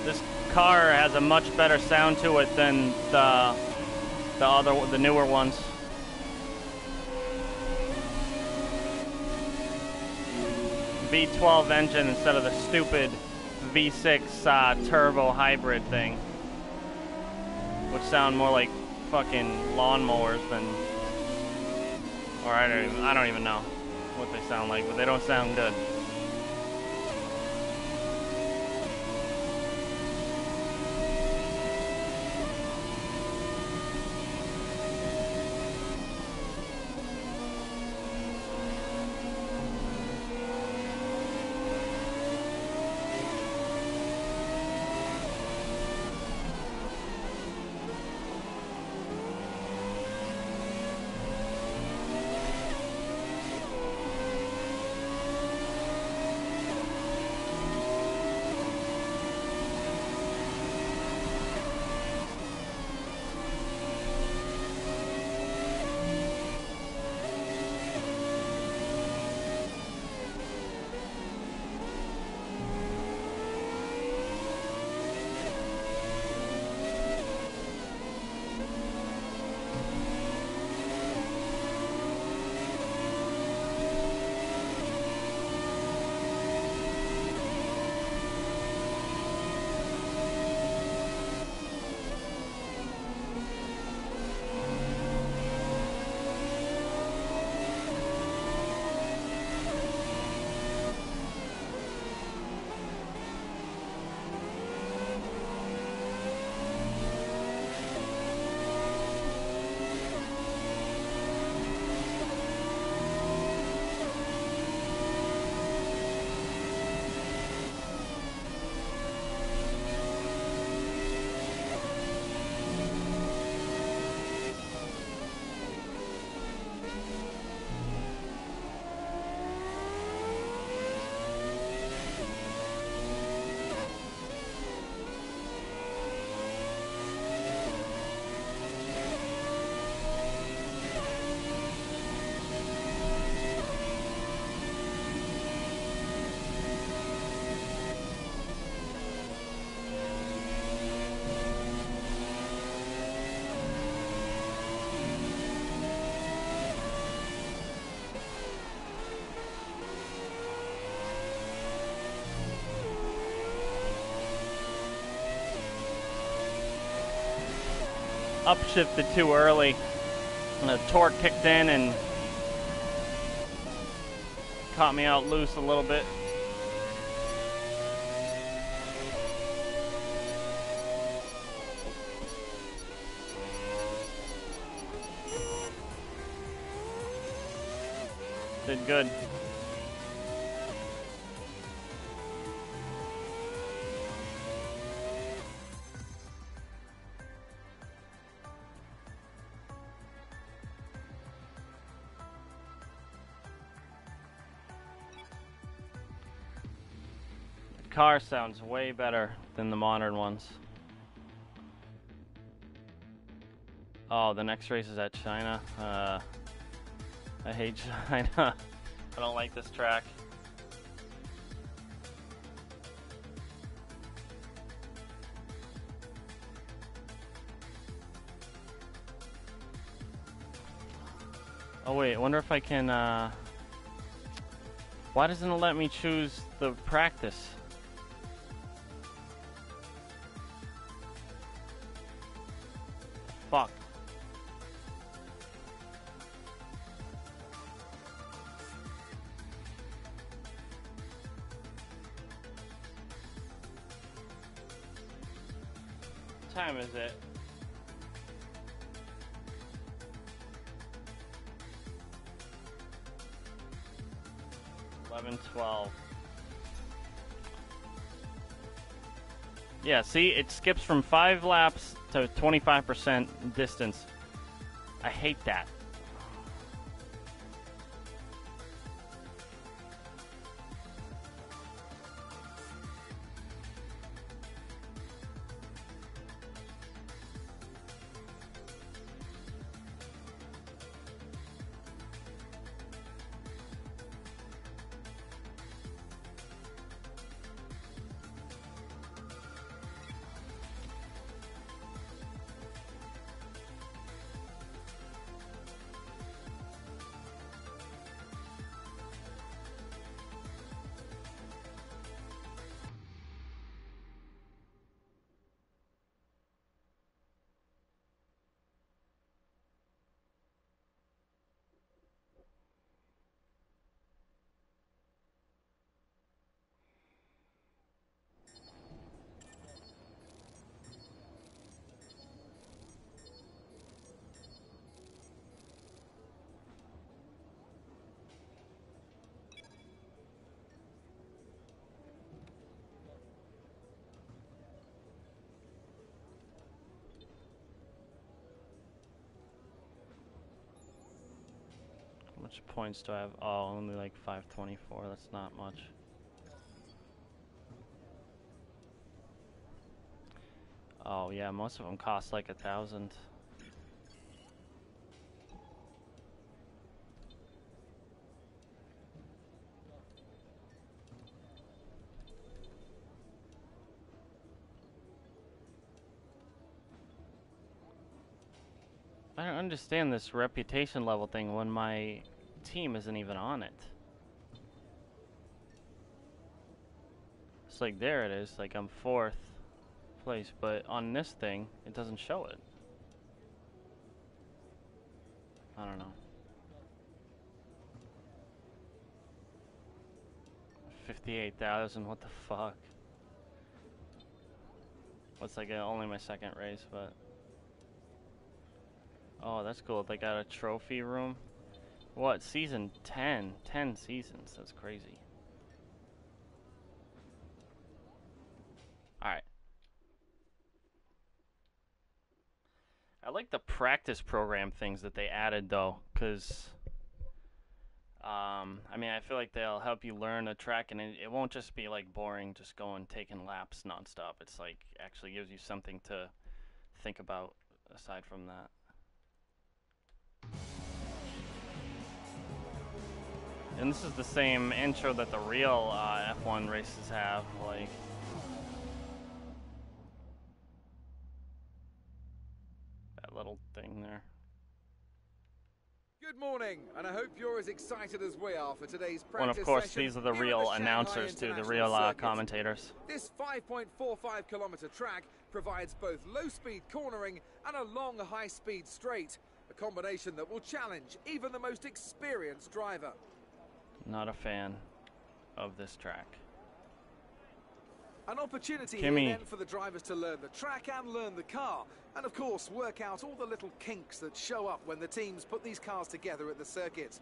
This car has a much better sound to it than the newer ones. V12 engine instead of the stupid V6 turbo hybrid thing, which sound more like fucking lawnmowers than, or I don't even know what they sound like, but they don't sound good. Upshifted too early, and the torque kicked in and caught me out loose a little bit. Did good. car sounds way better than the modern ones. Oh, the next race is at China. I hate China. I don't like this track. Oh wait, I wonder if I can, why doesn't it let me choose the practice? Fuck. What time is it? $11:12. Yeah, see, it skips from 5 laps to 25% distance. I hate that. How much points do I have? Oh, only like 524. That's not much. Oh yeah, most of them cost like 1,000. I don't understand this reputation level thing when my team isn't even on it. It's like there it is, like I'm 4th place, but on this thing, it doesn't show it. I don't know. 58,000, what the fuck? What's like only my 2nd race, but... Oh, that's cool. They got a trophy room. What? Season 10? 10 seasons. That's crazy. Alright. I like the practice program things that they added, though, because... I mean, I feel like they'll help you learn a track, and it won't just be, like, boring, just going, taking laps nonstop. It's, like, actually gives you something to think about aside from that. And this is the same intro that the real F1 races have, like... that little thing there. Good morning, and I hope you're as excited as we are for today's practice Well, of course, session these are the here real at the announcers, too, the real commentators. This 5.45 kilometer track provides both low-speed cornering and a long, high-speed straight, a combination that will challenge even the most experienced driver. Not a fan of this track. An opportunity here then for the drivers to learn the track and learn the car, and of course work out all the little kinks that show up when the teams put these cars together at the circuit.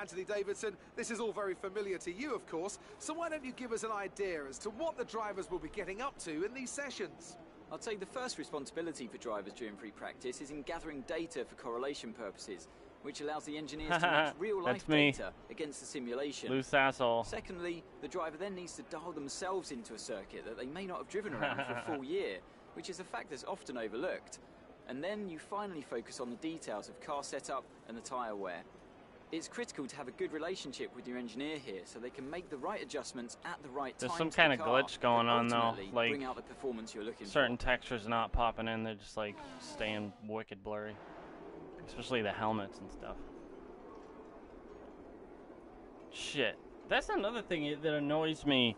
Anthony Davidson, this is all very familiar to you, of course, so why don't you give us an idea as to what the drivers will be getting up to in these sessions? I'd say the first responsibility for drivers during free practice is in gathering data for correlation purposes. which allows the engineers to match real-life data against the simulation. Loose asshole. Secondly, the driver then needs to dial themselves into a circuit that they may not have driven around for a full year, which is a fact that's often overlooked. And then you finally focus on the details of car setup and the tyre wear. It's critical to have a good relationship with your engineer here so they can make the right adjustments at the right time. There's some kind of glitch going on though, like bring out the performance you're looking certain for. textures not popping in, they're just like staying wicked blurry. Especially the helmets and stuff. Shit. That's another thing that annoys me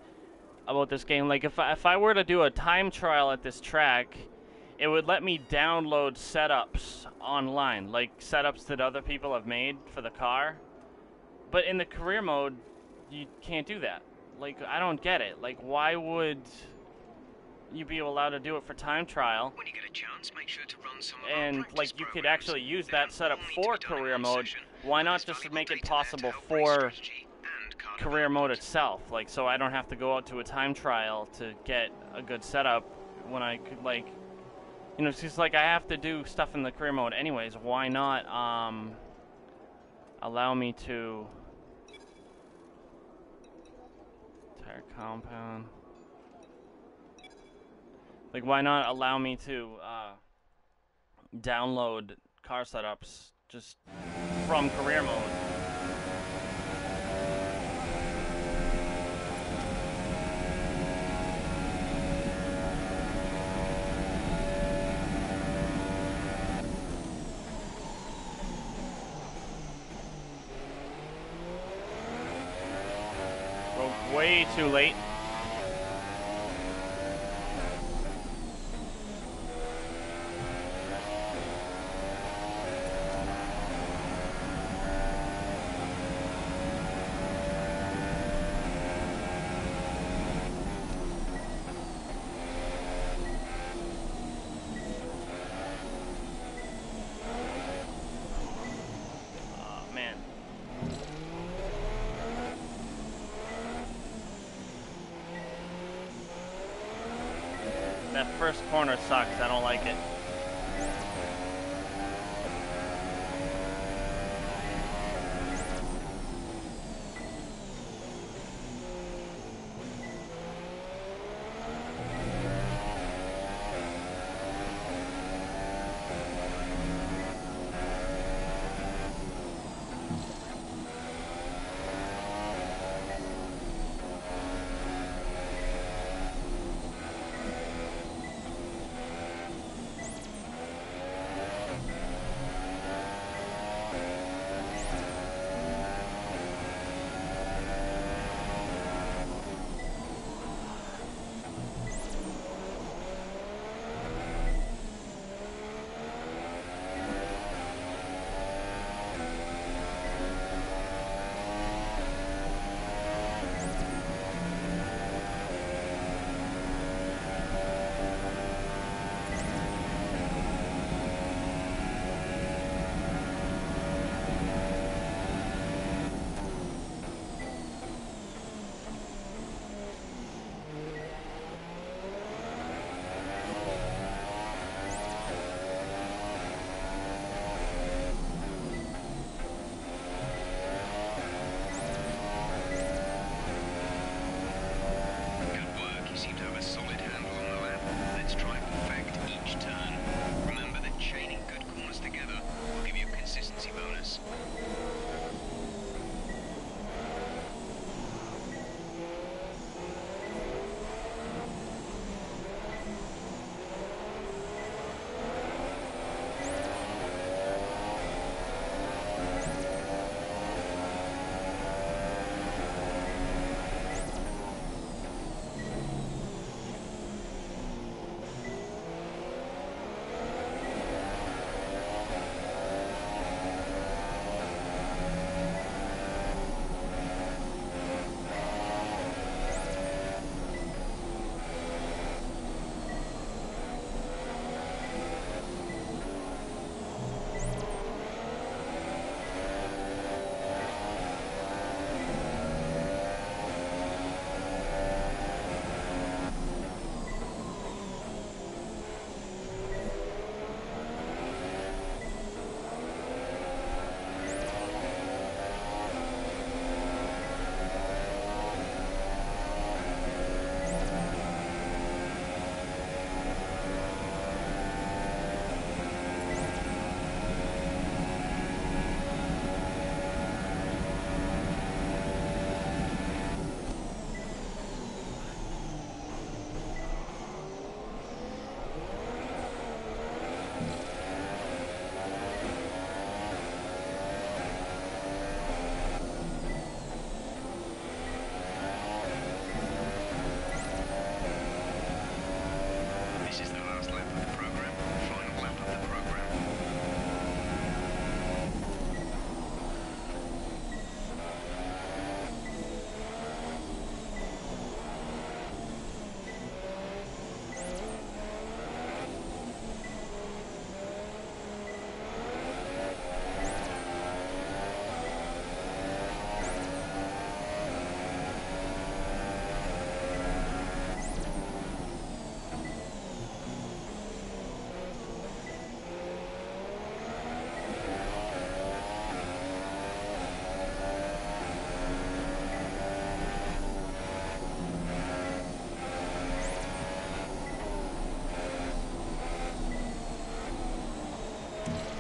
about this game. Like if I were to do a time trial at this track, it would let me download setups online, like setups that other people have made for the car. But in the career mode, you can't do that. Like, I don't get it. Like, why would you be allowed to do it for time trial? When you get a chance, make sure to run some of and like you could actually use that setup for career mode. Why not just make it possible for career mode itself? Like, so I don't have to go out to a time trial to get a good setup when I could, like, you know, it's just like I have to do stuff in the career mode anyways. Why not allow me to tire compound? Like, why not allow me to download car setups just from career mode? Way too late. That first corner sucks. I don't like it.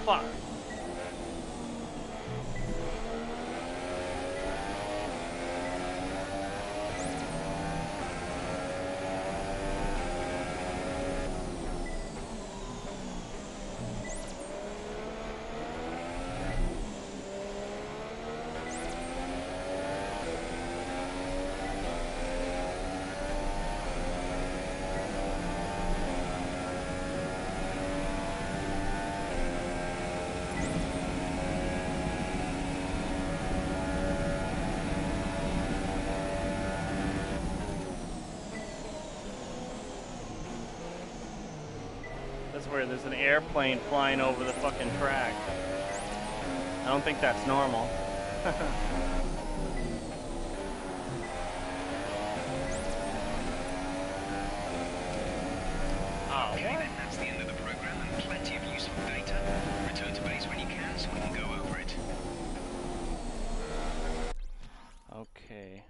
fuck? Where there's an airplane flying over the fucking track. I don't think that's normal. Oh, okay, then that's the end of the program and plenty of useful data. Return to base when you can so we can go over it. okay.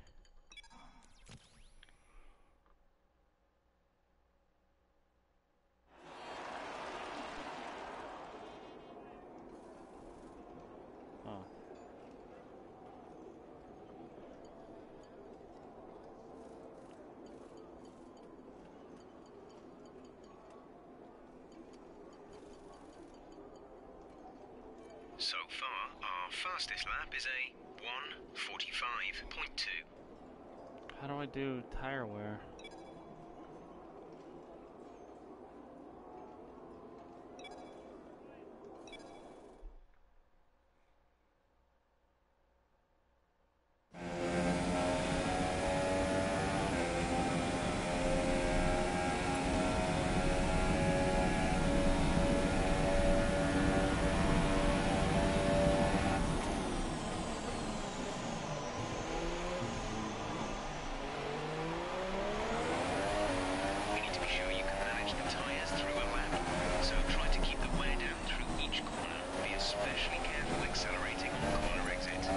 So far, our fastest lap is a 1:45.2. How do I do tire wear? We need to be sure you can manage the tyres through a lap, so try to keep the wear down through each corner. Be especially careful accelerating on corner exit.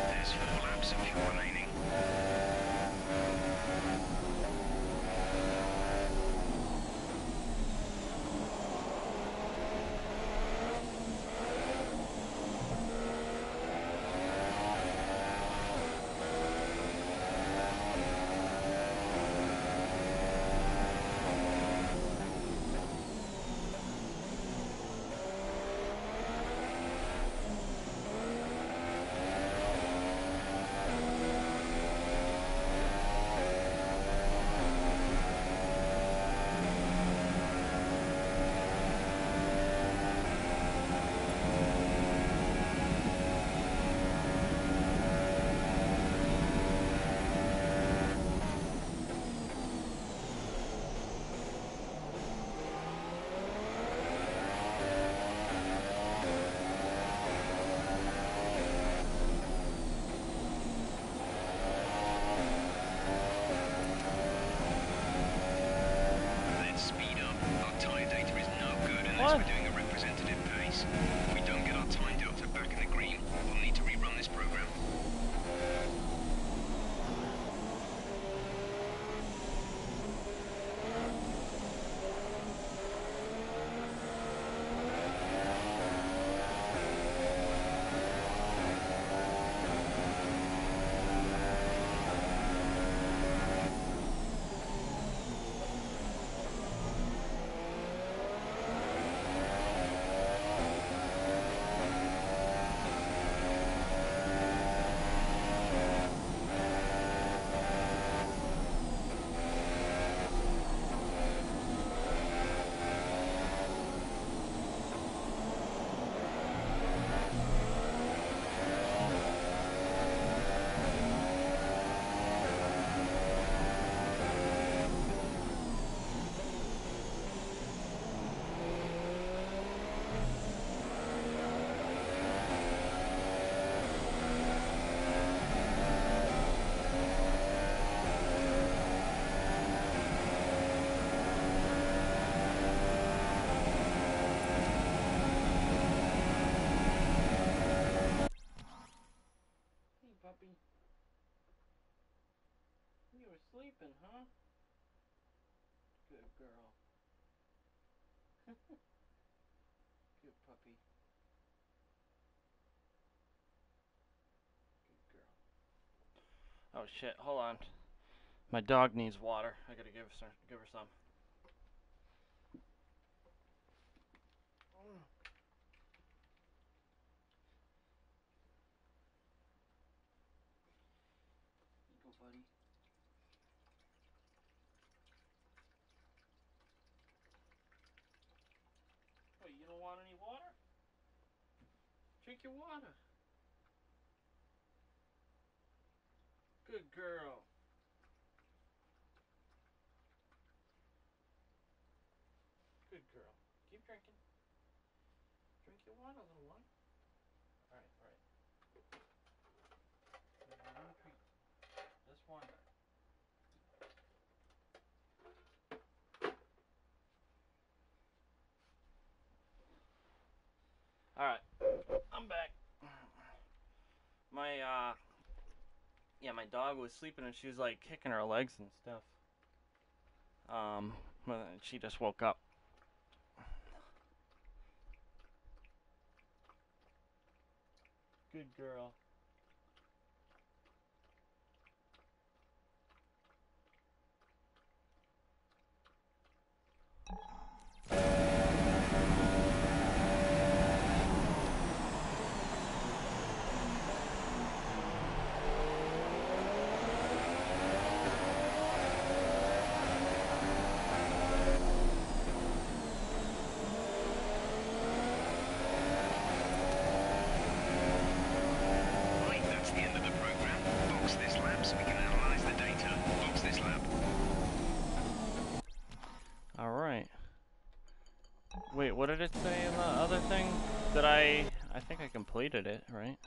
There's 4 laps of fuel remaining. Let's speed up. Our tyre data is no good unless What? we're doing a representative pace. If we don't get our time delta back in the green, we'll need to rerun this program. sleeping, huh? Good girl. Good puppy. Good girl. Oh shit, hold on. My dog needs water. I gotta give her some. Here you go, buddy. Oh, you don't want any water? Drink your water. Good girl. Good girl. Keep drinking. Drink your water, little one. Alright, alright. One treat. Just one. Alright. I'm back. My dog was sleeping and she was like kicking her legs and stuff. She just woke up. Good girl. Right, that's the end of the program. Box this lab so we can analyze the data. Box this lab. Alright. Wait, what did it say in the other thing? I think I completed it, right?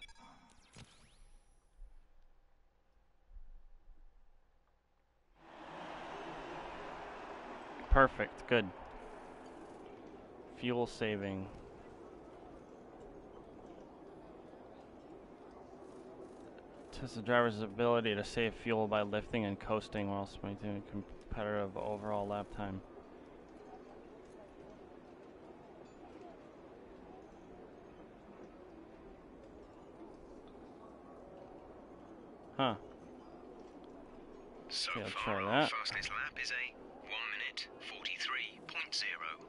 Perfect, good. Fuel saving. Test the driver's ability to save fuel by lifting and coasting while maintaining competitive overall lap time. Huh. So Yeah, I'll far, try our that. fastest lap is a 1 minute 43.0.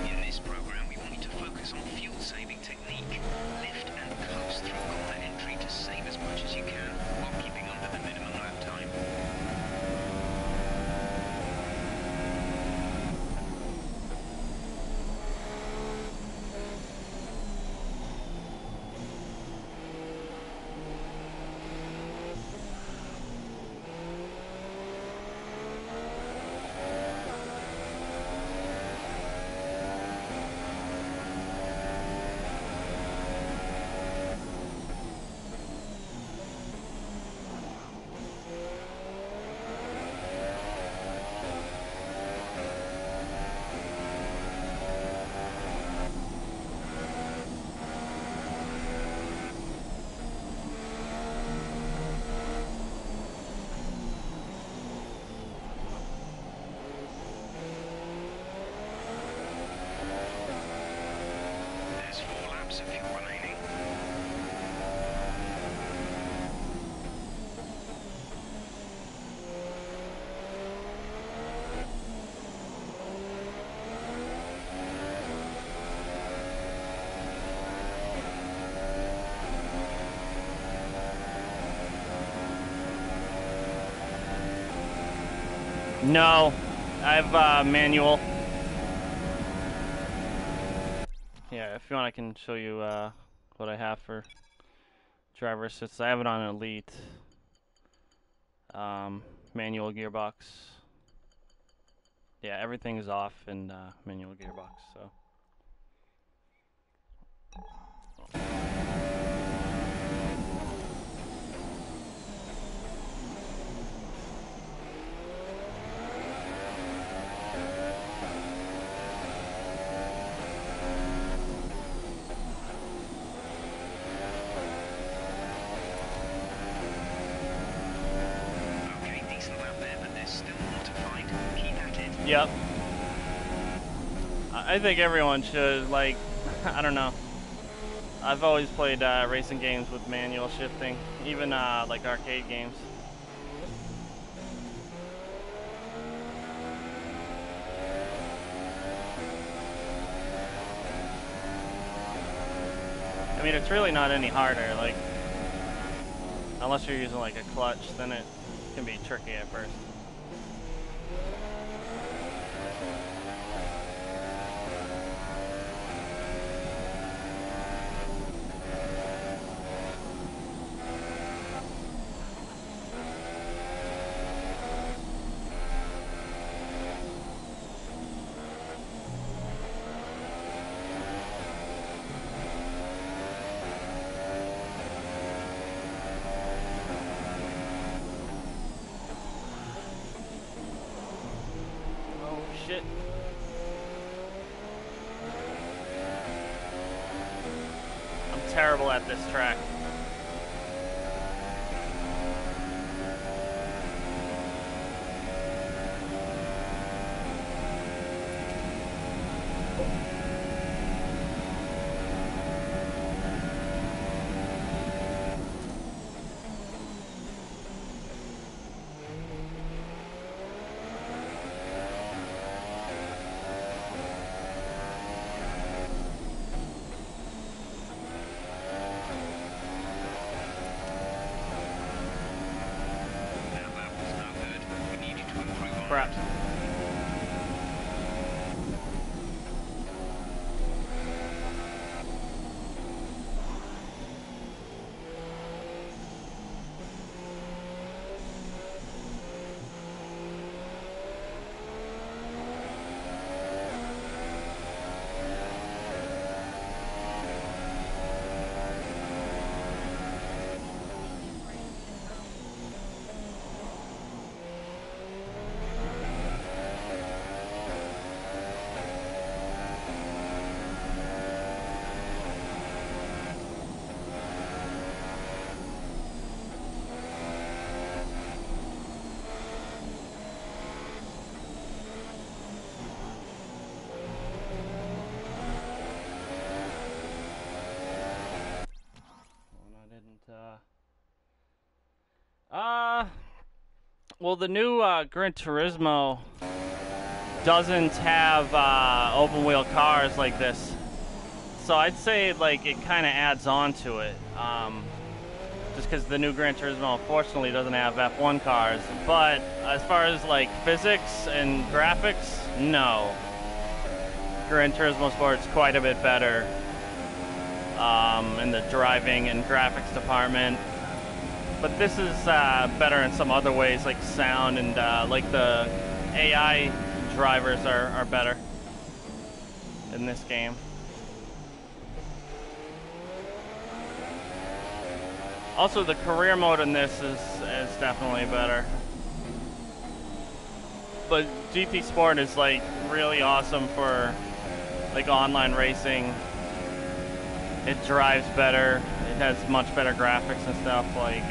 In this program, we want you to focus on fuel-saving technique. Lift and coast through corner entry to save as much as you can while keeping under the minimum lap time. There's 4 laps of fuel remaining. No, I've manual. Yeah, if you want, I can show you what I have for driver assist. I have it on elite. manual gearbox. Yeah, everything is off in manual gearbox, so. Okay, decent lap there, but there's still more to find. Keep at it. Yep. I think everyone should, like, I don't know. I've always played racing games with manual shifting, even like arcade games. I mean, it's really not any harder, like, unless you're using like a clutch, then it can be tricky at first. Shit. I'm terrible at this track. Now that was no good. We need you to improve on Crap. that. Well, the new Gran Turismo doesn't have open wheel cars like this, so I'd say like it kind of adds on to it. Just because the new Gran Turismo unfortunately doesn't have F1 cars, but as far as like physics and graphics, no. Gran Turismo Sport's quite a bit better in the driving and graphics department. But this is better in some other ways, like sound and like the AI drivers are better in this game. Also, the career mode in this is definitely better. But GT Sport is like really awesome for like online racing. It drives better. It has much better graphics and stuff. Like,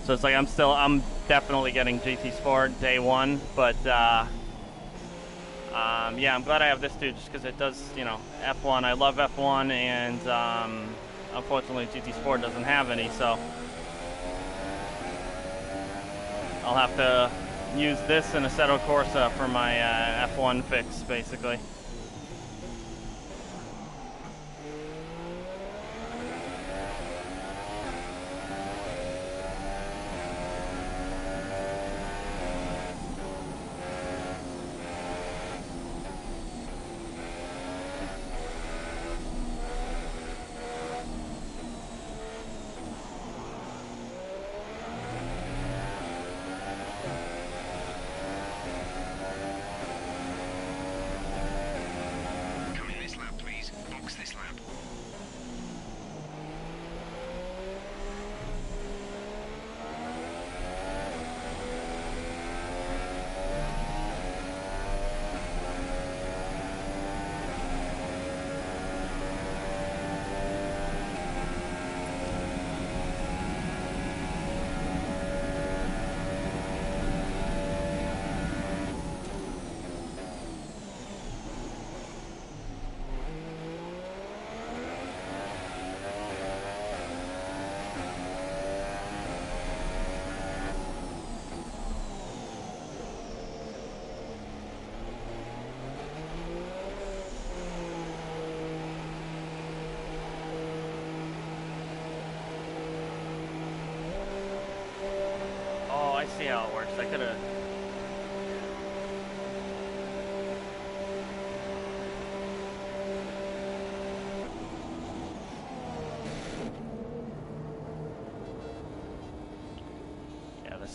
so it's like I'm definitely getting GT Sport day one. But yeah, I'm glad I have this too, just because it does, you know, F1. I love F1, and unfortunately GT Sport doesn't have any, so I'll have to use this in Assetto Corsa for my F1 fix, basically.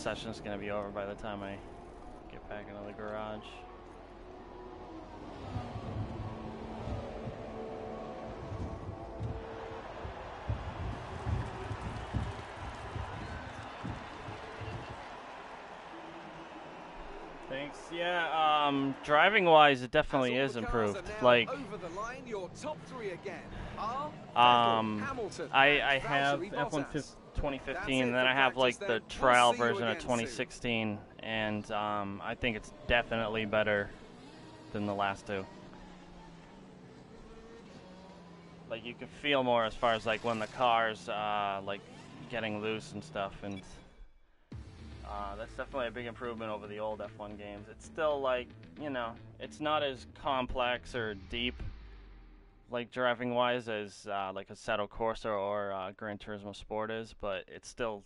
session's gonna be over by the time I get back into the garage. Thanks. Yeah, driving wise, it definitely is improved. Like, over the line, your top three again are Hamilton, I and have Valtteri F1 Bottas. 2015, and That's then it I for have like practice the then. trial We'll see you version of again soon. 2016, and I think it's definitely better than the last two. Like, you can feel more as far as like when the car's like getting loose and stuff, and that's definitely a big improvement over the old F1 games. It's still like, you know, it's not as complex or deep, like driving wise, as like Assetto Corsa or Gran Turismo Sport is, but it's still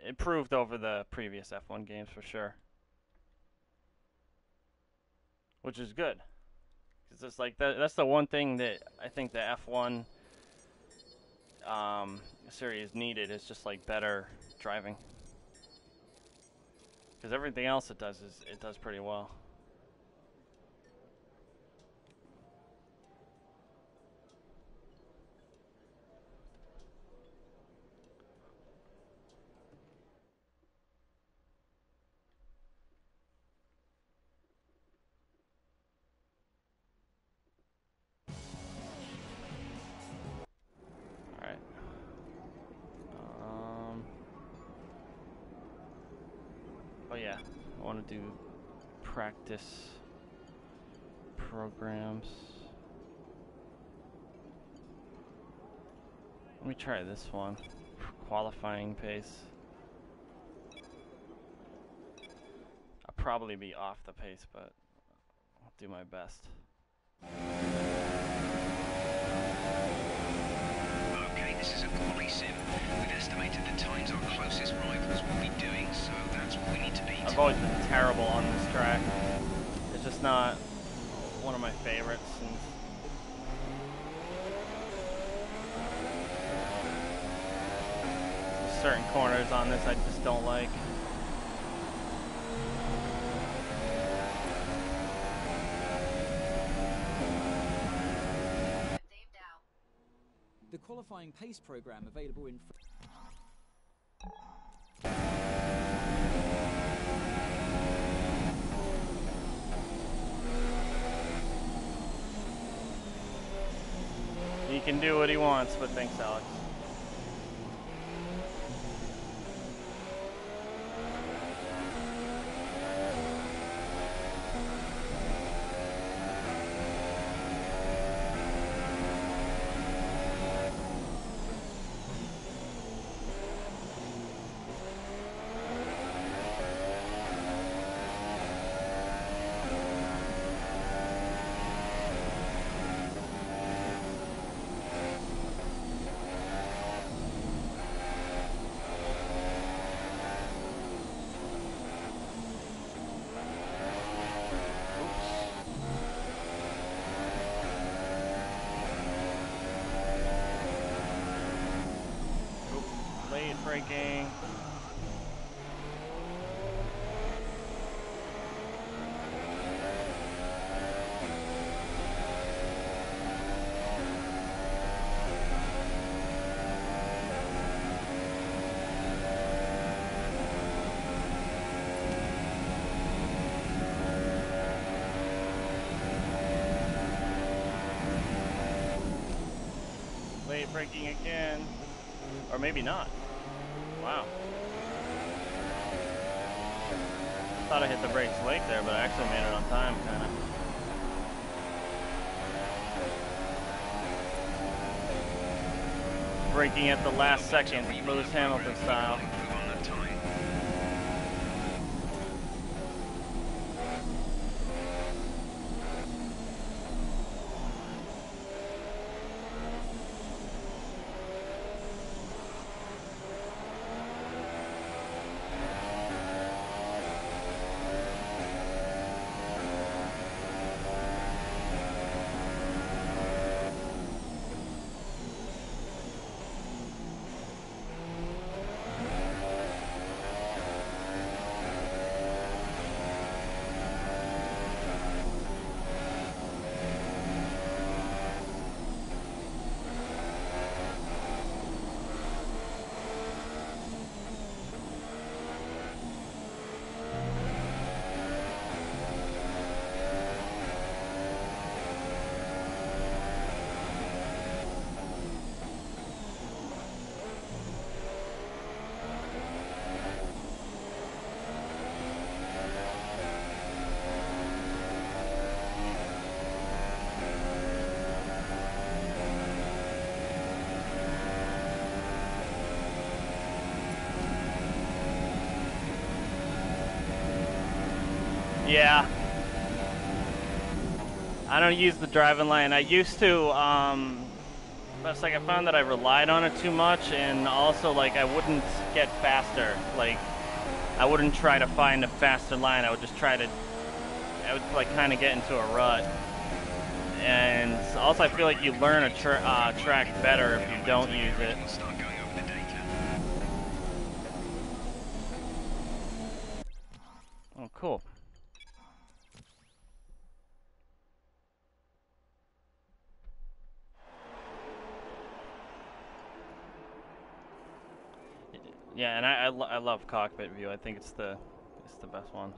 improved over the previous F1 games for sure, which is good. It's just like that's the one thing that I think the F1 series needed, is just like better driving. Because everything else it does pretty well. All right. Oh yeah, I want to do practice programs. Let me try this one. Qualifying pace. I'll probably be off the pace, but I'll do my best. Okay, this is a quali sim. We've estimated the times our closest rivals will be doing, so that's what we need to beat. I've always been terrible on this track. It's just not one of my favorites. And there's certain corners on this I just don't like. Dave Dow. The qualifying pace program available in. He can do what he wants, but thanks, Alex. Late braking. Late braking again. Or maybe not. Wow. Thought I hit the brakes late there, but I actually made it on time, kind of. Braking at the last second, Lewis Hamilton style. Yeah. I don't use the driving line. I used to, but it's like I found that I relied on it too much, and also like I wouldn't get faster. Like I wouldn't try to find a faster line. I would just I would like kind of get into a rut. And also I feel like you learn a track better if you don't use it. Oh, cool. Yeah, and I love cockpit view. I think it's the best one.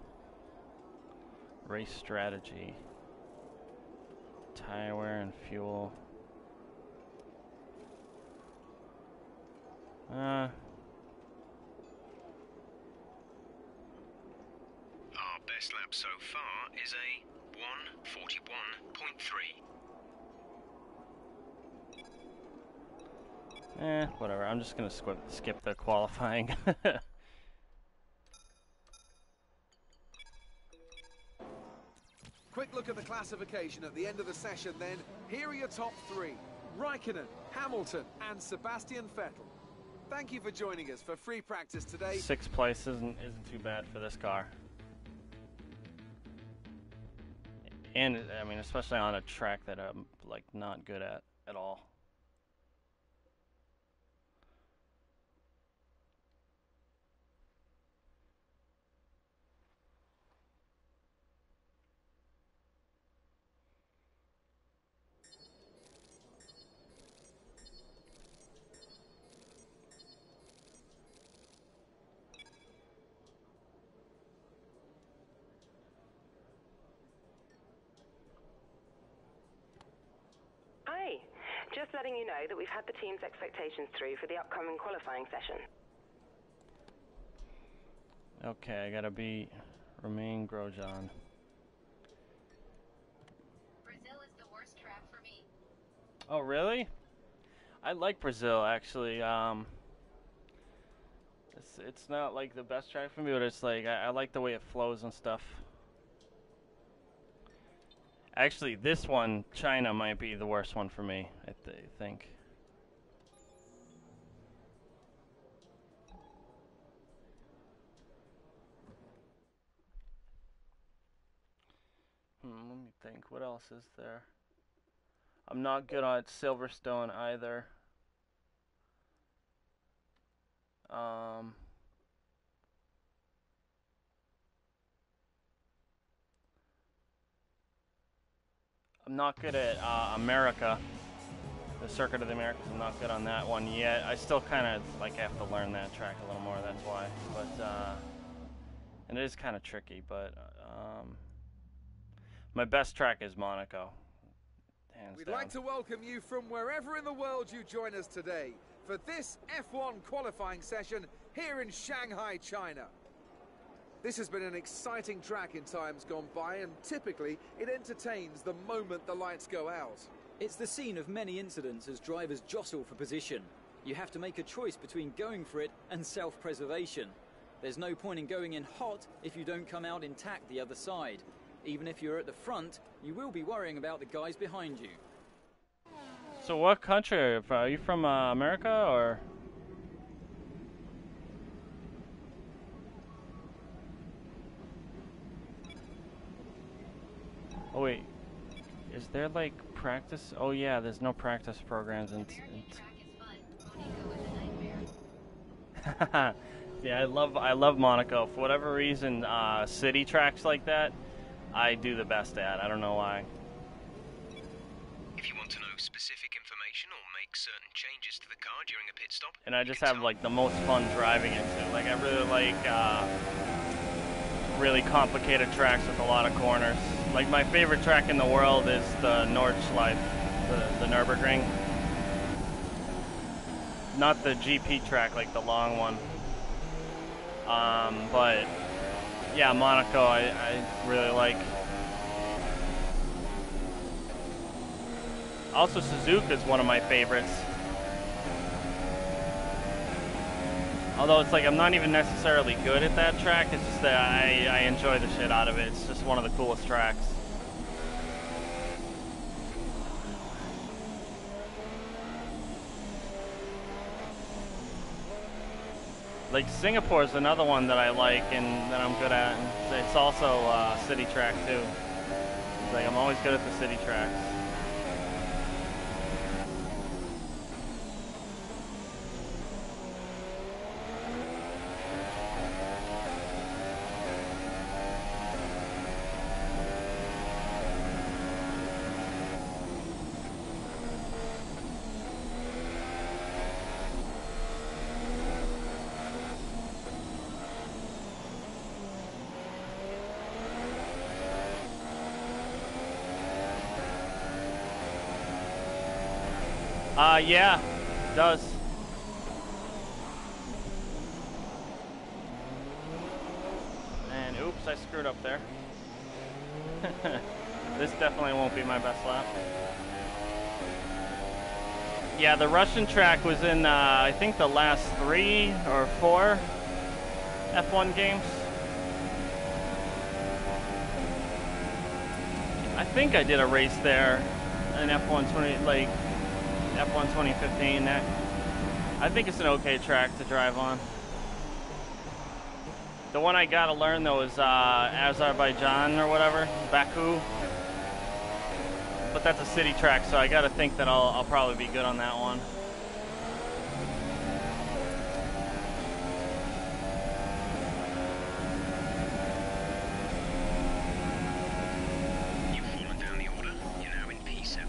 Race strategy, tire wear and fuel. Our best lap so far is a 1:41.3. Whatever. I'm just gonna skip the qualifying. Quick look at the classification at the end of the session then. Here are your top three. Raikkonen, Hamilton and Sebastian Vettel. Thank you for joining us for free practice today. 6th place isn't too bad for this car. And I mean, especially on a track that I'm like not good at all. Hi. Just letting you know that we've had the team's expectations through for the upcoming qualifying session. Okay, I gotta beat Romain Grosjean. Brazil is the worst track for me. Oh, really? I like Brazil, actually. It's not like the best track for me, but it's like I like the way it flows and stuff. Actually, this one, China, might be the worst one for me, I think. Let me think. What else is there? I'm not good on Silverstone either. I'm not good at America, the Circuit of the Americas. I'm not good on that one yet. I still kind of like have to learn that track a little more. That's why. But and it is kind of tricky. But my best track is Monaco. We'd like to welcome you from wherever in the world you join us today for this F1 qualifying session here in Shanghai, China. This has been an exciting track in times gone by, and typically it entertains the moment the lights go out. It's the scene of many incidents as drivers jostle for position. You have to make a choice between going for it and self-preservation. There's no point in going in hot if you don't come out intact the other side. Even if you're at the front, you will be worrying about the guys behind you. So what country are you from? Are you from America or? Oh wait, is there like practice? Oh yeah, there's no practice programs in yeah, I love Monaco. For whatever reason, city tracks like that, I do the best at. I don't know why. If you want to know specific information or make certain changes to the car during a pit stop, and I just have like the most fun driving it too. Like I really like really complicated tracks with a lot of corners. Like my favorite track in the world is the Nordschleife, the Nürburgring. Not the GP track, like the long one. But yeah, Monaco I really like. Also, Suzuka is one of my favorites. Although it's like I'm not even necessarily good at that track, it's just that I enjoy the shit out of it. It's just one of the coolest tracks. Like Singapore is another one that I like and that I'm good at. And it's also a city track too. It's like I'm always good at the city tracks. Yeah, it does. And oops, I screwed up there. This definitely won't be my best lap. Yeah, the Russian track was in, I think, the last 3 or 4 F1 games. I think I did a race there in F1 2015. I think it's an okay track to drive on. The one I gotta learn though is Azerbaijan or whatever, Baku. But that's a city track, so I gotta think that I'll probably be good on that one. You've fallen down the order. You're now in P7.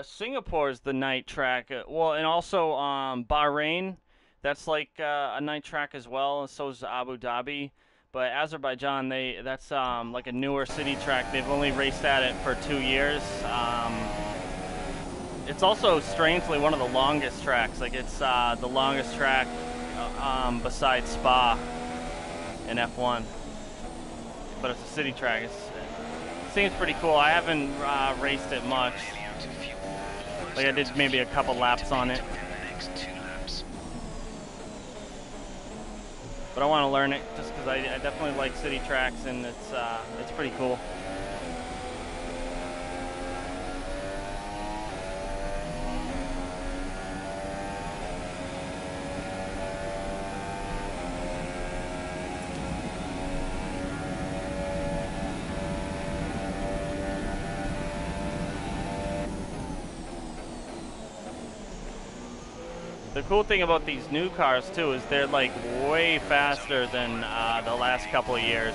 Singapore's the night track. Well, and also Bahrain, that's like a night track as well, and so is Abu Dhabi. But Azerbaijan, that's like a newer city track. They've only raced at it for 2 years. It's also strangely one of the longest tracks. Like it's the longest track besides Spa in F1. But it's a city track. It seems pretty cool. I haven't raced it much. Like I did maybe a couple laps on it. But I want to learn it just because I definitely like city tracks and it's pretty cool. The cool thing about these new cars too is they're like way faster than the last couple of years.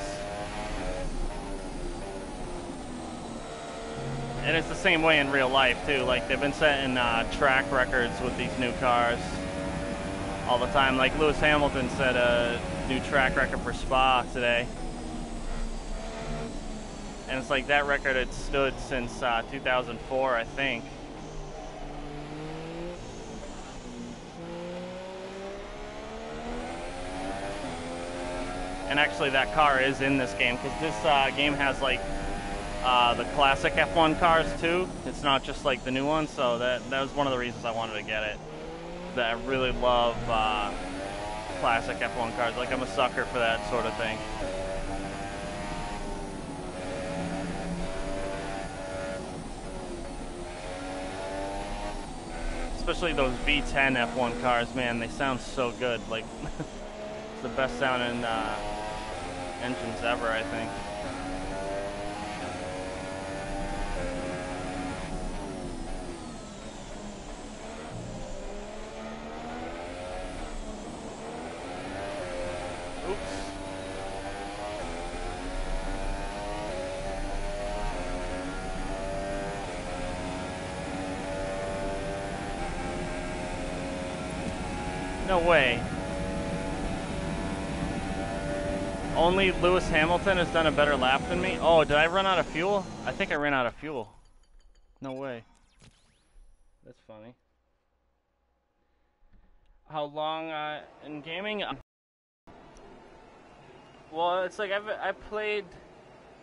And it's the same way in real life too. Like they've been setting track records with these new cars all the time. Like Lewis Hamilton set a new track record for Spa today. And it's like that record had stood since 2004, I think. And actually that car is in this game, because this game has like the classic F1 cars too. It's not just like the new ones, so that was one of the reasons I wanted to get it. That I really love classic F1 cars. Like I'm a sucker for that sort of thing. Especially those V10 F1 cars, man, they sound so good. Like it's the best sounding engines ever, I think. Oops. No way. Only Lewis Hamilton has done a better lap than me. Oh, did I run out of fuel? I think I ran out of fuel. No way. That's funny. How long in gaming? Well, it's like I played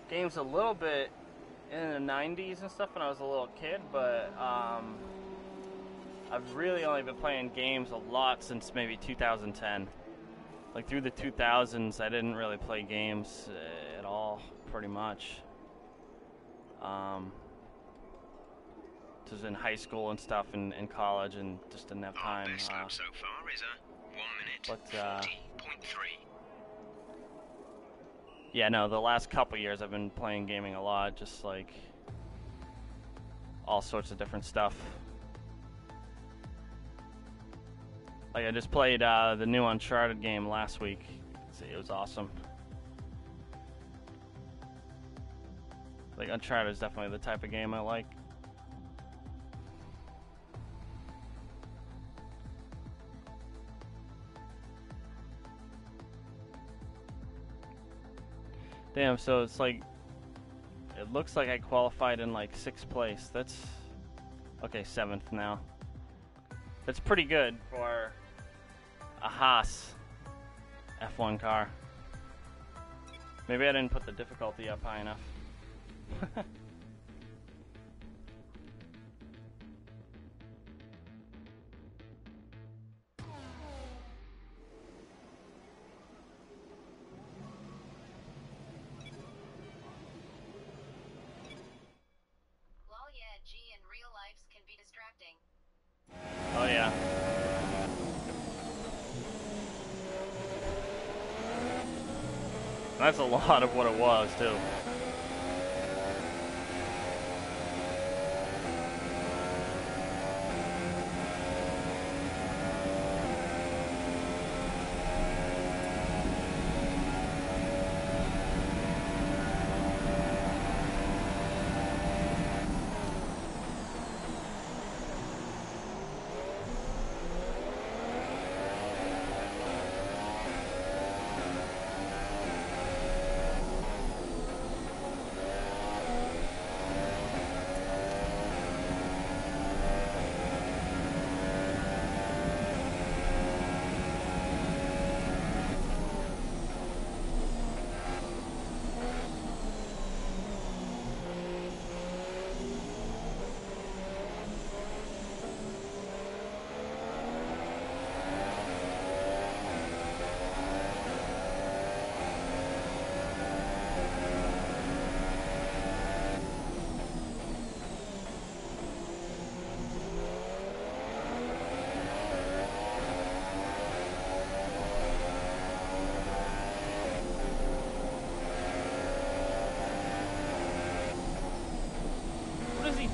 games a little bit in the 90s and stuff when I was a little kid, but I've really only been playing games a lot since maybe 2010. Like through the 2000s, I didn't really play games at all, pretty much. Just in high school and stuff, and in college, and just didn't have time. Best lap so far is a 1 minute 40.3. Yeah, no, the last couple years I've been playing gaming a lot, just like all sorts of different stuff. Like I just played the new Uncharted game last week. It was awesome. Like Uncharted is definitely the type of game I like. Damn, so it's like, it looks like I qualified in like 6th place. That's, okay, 7th now. That's pretty good for a Haas F1 car. Maybe I didn't put the difficulty up high enough. Oh yeah. That's a lot of what it was too.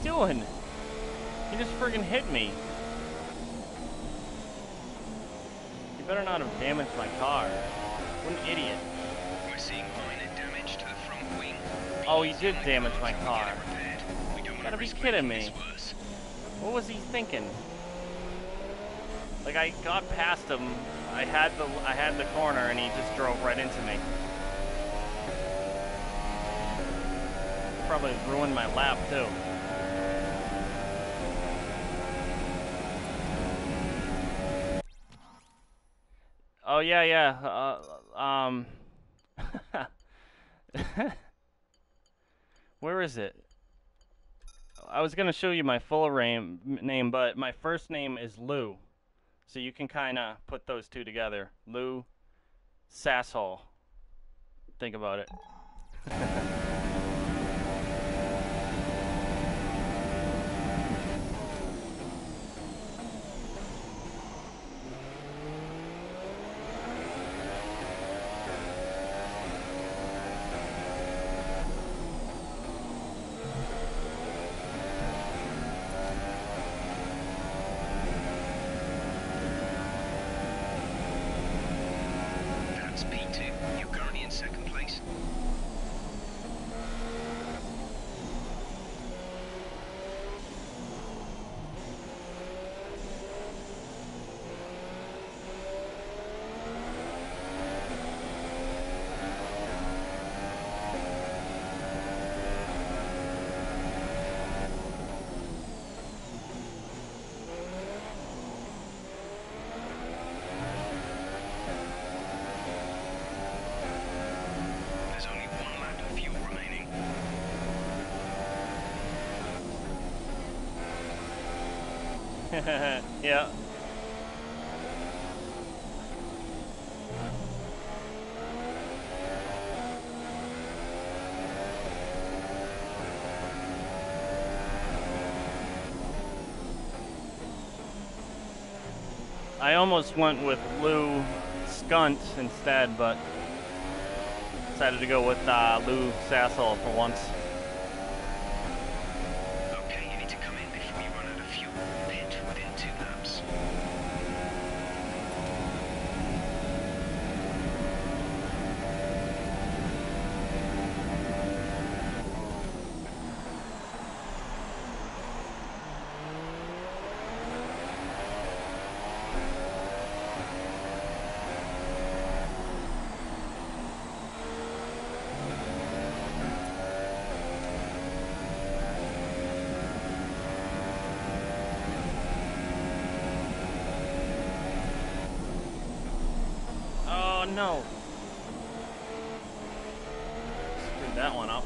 Doing? He just friggin' hit me. You better not have damaged my car. What an idiot. We're seeing minor damage to the front wing. Oh, he did damage my car. You gotta be kidding me. What was he thinking? Like I got past him, I had the corner, and he just drove right into me. Probably ruined my lap too. Oh yeah. Where is it? I was gonna show you my full name, but my first name is Lou, so you can kind of put those two together. Lou Sasshole. Think about it. That's P2. You're currently in 2nd place. Yeah. I almost went with Lou Skunt instead, but decided to go with Lou Sassel for once. Okay, you need to come in before you run out of fuel. Pit within 2 laps. Oh no! Screwed that one up.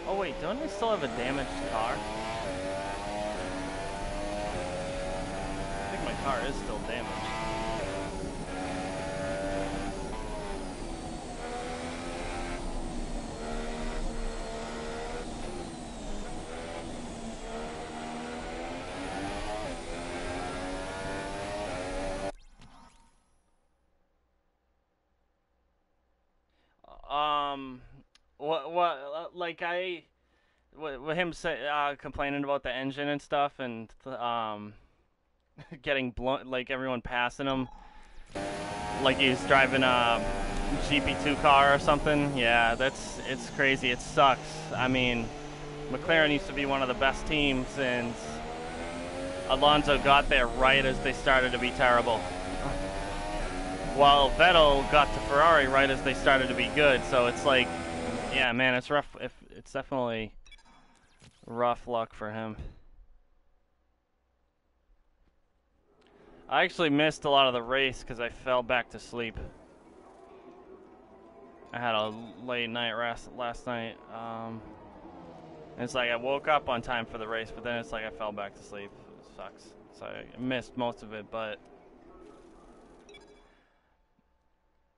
Oh wait, don't I still have a damaged car? I think my car is still damaged. Like with him complaining about the engine and stuff, and getting blunt, like everyone passing him, like he's driving a GP2 car or something. Yeah, it's crazy. It sucks. I mean, McLaren used to be one of the best teams, and Alonso got there right as they started to be terrible. While Vettel got to Ferrari right as they started to be good. So it's like, yeah, man, it's rough. It's definitely rough luck for him. I actually missed a lot of the race because I fell back to sleep. I had a late night rest last night. It's like I woke up on time for the race, but then it's like I fell back to sleep. It sucks. So I missed most of it, but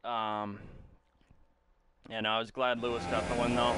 yeah, no, I was glad Lewis got the win though.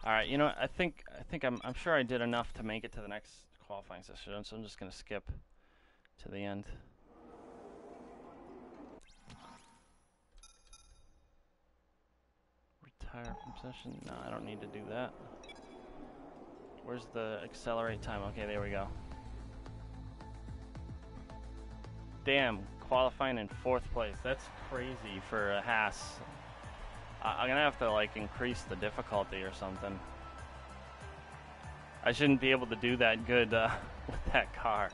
Alright, you know what, I think I'm sure I did enough to make it to the next qualifying session, so I'm just gonna skip to the end. Retire from session? No, I don't need to do that. Where's the accelerate time? Okay, there we go. Damn, qualifying in 4th place. That's crazy for a Haas. I'm gonna have to like increase the difficulty or something. I shouldn't be able to do that good with that car.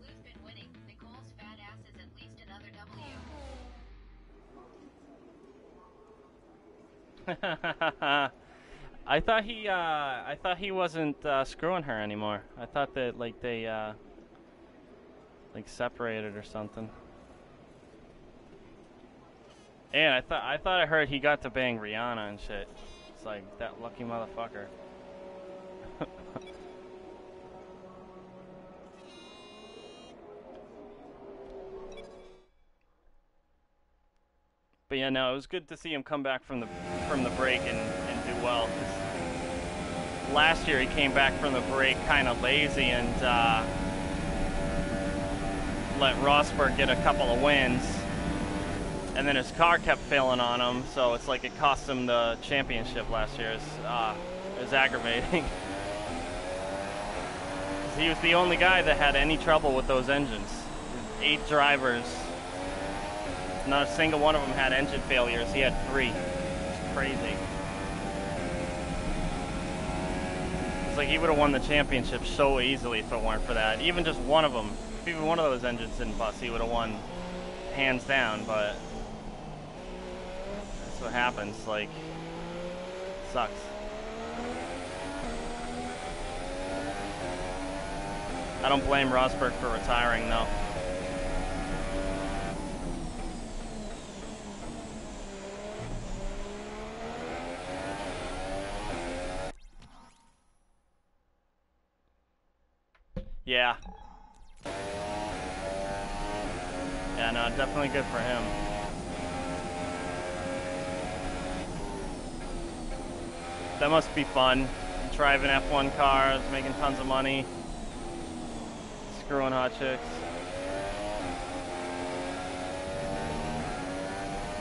Lou's been winning. Nicole's fat ass is at least another W. I thought he wasn't screwing her anymore. I thought that like they Like separated or something. And I thought I heard he got to bang Rihanna and shit. It's like, that lucky motherfucker. But yeah, no, it was good to see him come back from the break and do well. 'Cause last year he came back from the break kind of lazy and let Rosberg get a couple of wins, and then his car kept failing on him, so it's like it cost him the championship last year. It was aggravating. He was the only guy that had any trouble with those engines. 8 drivers. Not a single one of them had engine failures. He had 3. It's crazy. It's like he would have won the championship so easily if it weren't for that. Even just one of them. If even one of those engines didn't bust, he would have won hands down, but that's what happens. Like, sucks. I don't blame Rosberg for retiring, though. Yeah. Yeah, no, definitely good for him. That must be fun. Driving F1 cars, making tons of money, screwing hot chicks.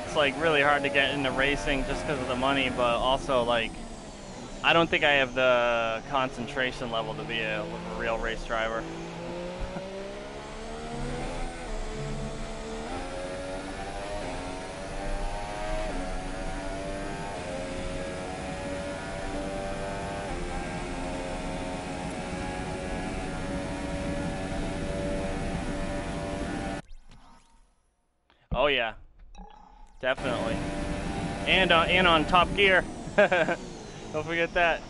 It's like really hard to get into racing just because of the money, but also like I don't think I have the concentration level to be a real race driver. Oh yeah, definitely. And on Top Gear. Don't forget that.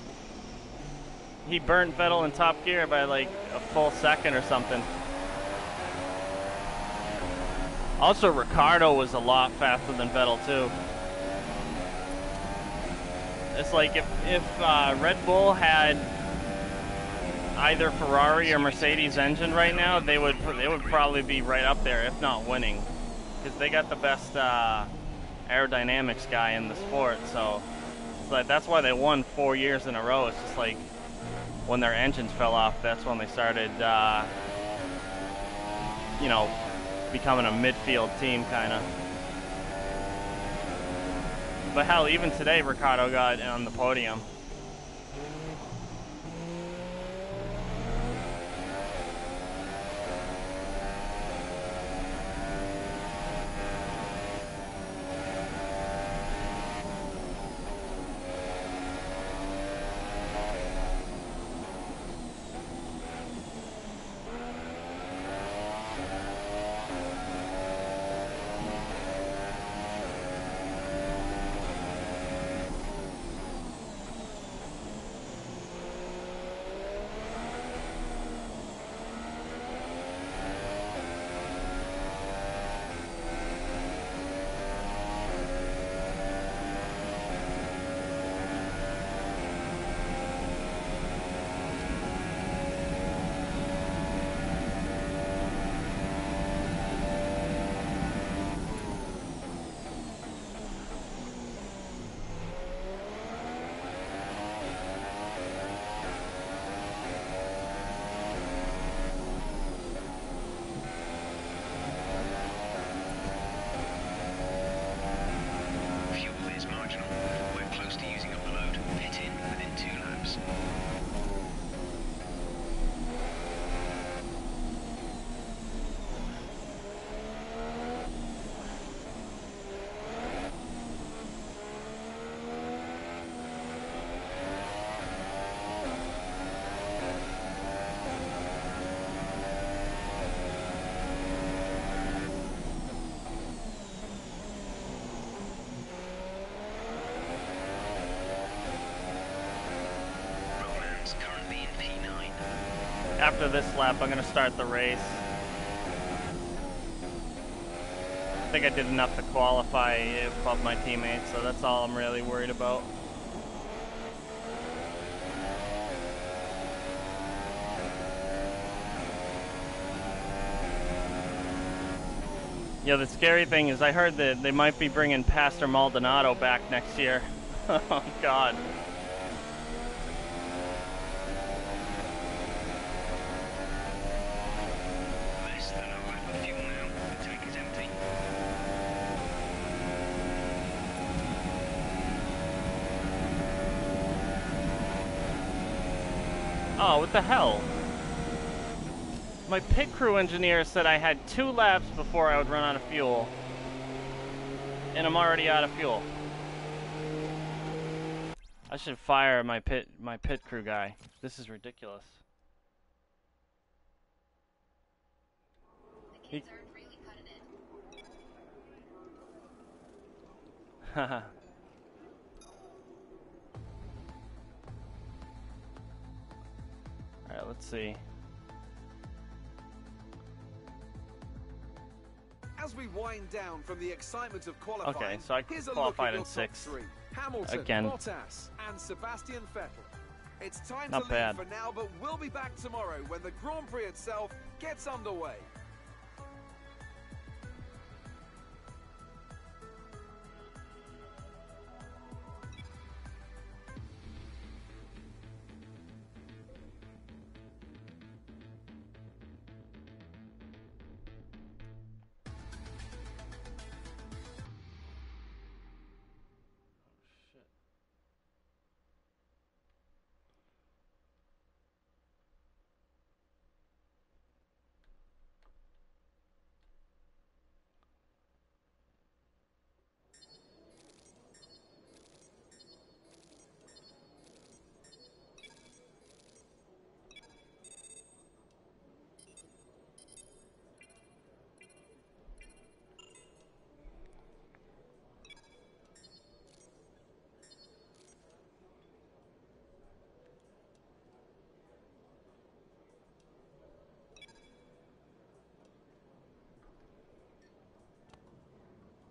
He burnt Vettel in Top Gear by like a full second or something. Also, Ricciardo was a lot faster than Vettel too. It's like if Red Bull had either Ferrari or Mercedes engine right now, they would probably be right up there, if not winning, because they got the best aerodynamics guy in the sport. So. But that's why they won 4 years in a row. It's just like when their engines fell off, that's when they started, you know, becoming a midfield team kind of. But hell, even today, Ricciardo got on the podium. After this lap, I'm going to start the race. think I did enough to qualify above my teammates, so that's all I'm really worried about. Yeah, the scary thing is I heard that they might be bringing Pastor Maldonado back next year. Oh, God. Less than a lap of fuel now. The tank is empty. Oh, what the hell? My pit crew engineer said I had 2 laps before I would run out of fuel. And I'm already out of fuel. I should fire my pit crew guy. This is ridiculous. The kids aren't really cutting it. Haha. Alright, let's see. As we wind down from the excitement of qualifying, Okay, so I here's a qualified look at in your top 6th. 3. Hamilton, Again. Bottas, and Sebastian Vettel. It's time Not to bad. leave for now, but we'll be back tomorrow when the Grand Prix itself gets underway.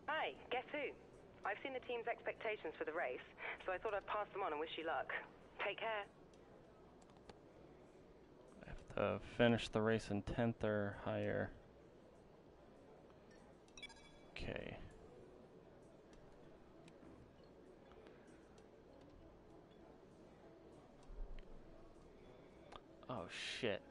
Hi, guess who? I've seen the team's expectations for the race, so I thought I'd pass them on and wish you luck. Take care. I have to finish the race in 10th or higher. Okay. Oh, shit.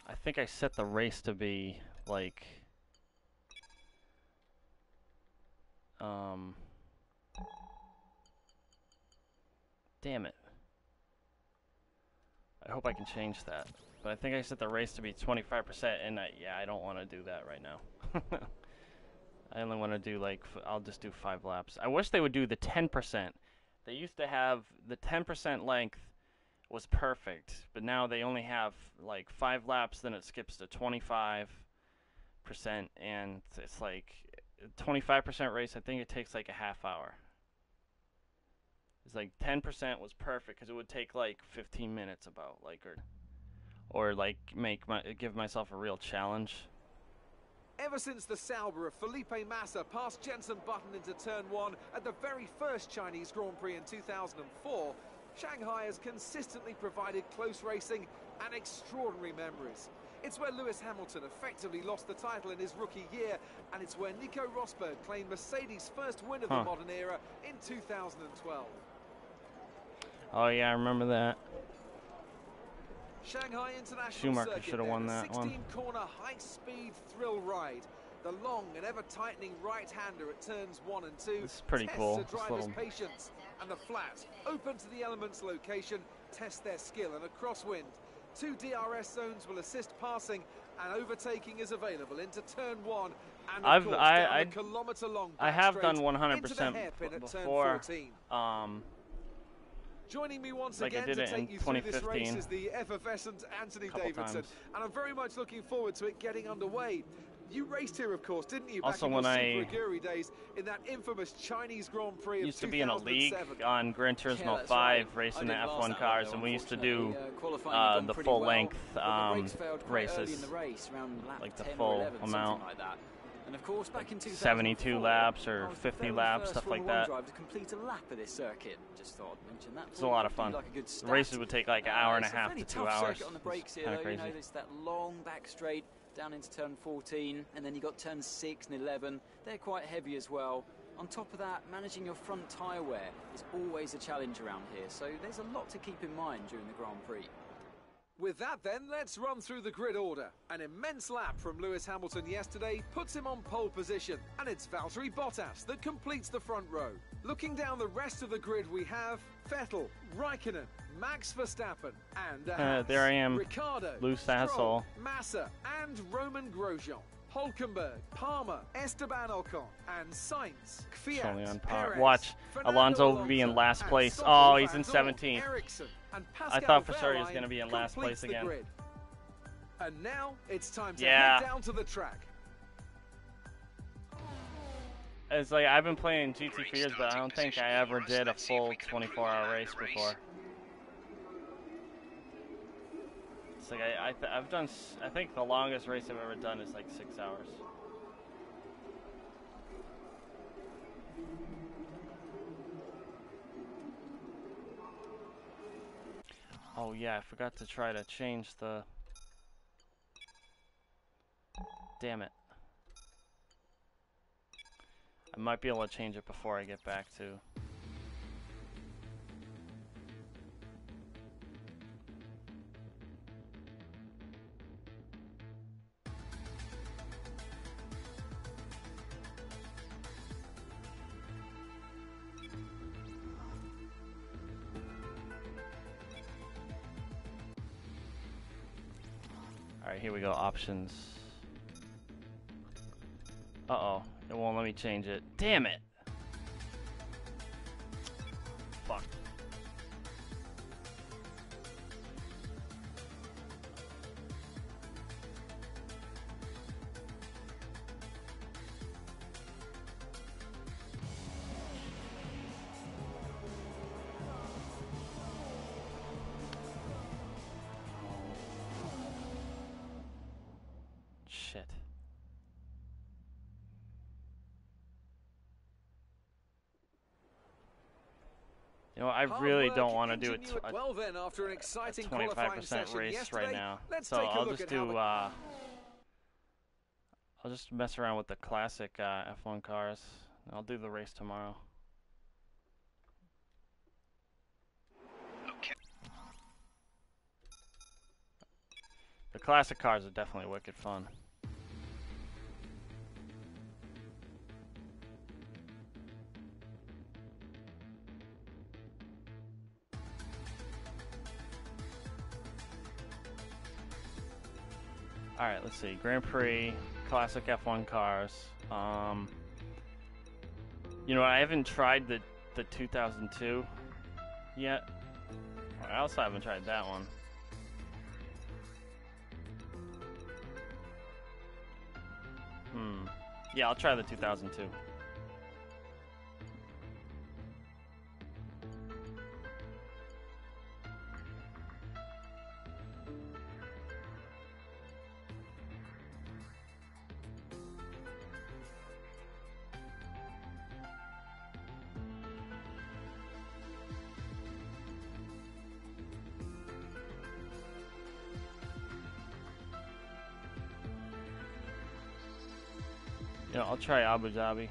I think I set the race to be, like... Damn it. I hope I can change that. But I think I set the race to be 25%, and yeah, I don't want to do that right now. I only want to do, like, I'll just do 5 laps. I wish they would do the 10%. They used to have the 10% length was perfect, but now they only have, like, 5 laps, then it skips to 25%, and it's like, 25% race, I think it takes, like, a half hour. It's like 10% was perfect because it would take like 15 minutes about, like, or like give myself a real challenge. Ever since the Sauber of Felipe Massa passed Jenson Button into turn 1 at the very first Chinese Grand Prix in 2004, Shanghai has consistently provided close racing and extraordinary memories. It's where Lewis Hamilton effectively lost the title in his rookie year, and it's where Nico Rosberg claimed Mercedes' first win of the modern era in 2012. Oh yeah, I remember that. Shanghai International Schumacher Circuit, should have won that one. 16-corner high-speed thrill ride. The long and ever-tightening right-hander at turns 1 and 2 This is pretty tests cool. a This driver's little... patience, and the flat, open to the elements location, test their skill, and a crosswind. 2 DRS zones will assist passing, and overtaking is available into turn 1 and of course, down the kilometre-long I have done into the 100% hairpin at before. turn 14. Joining me once Like again I did to it in take you through this 2015. race is the effervescent Anthony Couple Davidson, times. and I'm very much looking forward to it getting underway. You raced here, of course, didn't you? Also, back when in I your Super Aguri days in that infamous Chinese Grand Prix of used to be in a league 2007. on Gran Turismo Yeah, that's 5 right. racing the I didn't last F1 that cars, long, and we used to unfortunately. do Qualifying had gone the pretty full well, length but the brakes failed quite early races, in the race, around lap like the 10 or full 11, something amount. like that. And of course, back in 72 2004, laps or I was 50 the very laps, first stuff like Formula 1 that. driver to complete a lap of this circuit. Just thought I'd mention that. It's a lot of fun. Like a good The stat. races would take like an hour and a It's half fairly to 2 tough hours. circuit on the brakes here, Kind of though. You crazy. know, there's that long back straight down into turn 14, and then you got turn 6 and 11. They're quite heavy as well. On top of that, managing your front tyre wear is always a challenge around here, so there's a lot to keep in mind during the Grand Prix. With that then, let's run through the grid order. An immense lap from Lewis Hamilton yesterday puts him on pole position, and it's Valtteri Bottas that completes the front row. Looking down the rest of the grid, we have Vettel, Raikkonen, Max Verstappen, and there I am, Ricciardo, loose Stroll, asshole. Massa, and Roman Grosjean. Hulkenberg, Palmer, Esteban Ocon, and Sainz, It's only on Kvyat, par. Perez, Watch, Fernando Alonso be in Alonso, last and place. Stoffel Oh, he's in Van Dorn, 17th. Ericsson, and I Pascal thought for sure he was Wehrlein going to be in last completes place the again. grid. And now it's time to Yeah. head down to the track. It's like I've been playing GT for years, but I don't think I ever did a full 24-hour race before. It's like I've done. I think the longest race I've ever done is like 6 hours. Oh yeah, I forgot to try to change the. Damn it. I might be able to change it before I get back to. Alright, here we go, options. Uh-oh, it won't let me change it. Damn it! Fuck. Shit. You know, I really don't want to do a Well then, after an exciting 25% race right now. let's So take a I'll look just at how do the- I'll just mess around with the classic F1 cars. I'll do the race tomorrow. The classic cars are definitely wicked fun. Alright, let's see. Grand Prix, classic F1 cars. You know, I haven't tried the 2002 yet. I also haven't tried that one. Yeah, I'll try the 2002. Yeah, I'll try Abu Dhabi.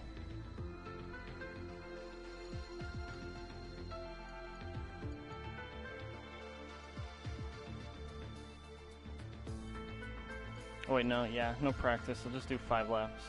Oh wait, no, yeah, no practice. I'll just do 5 laps.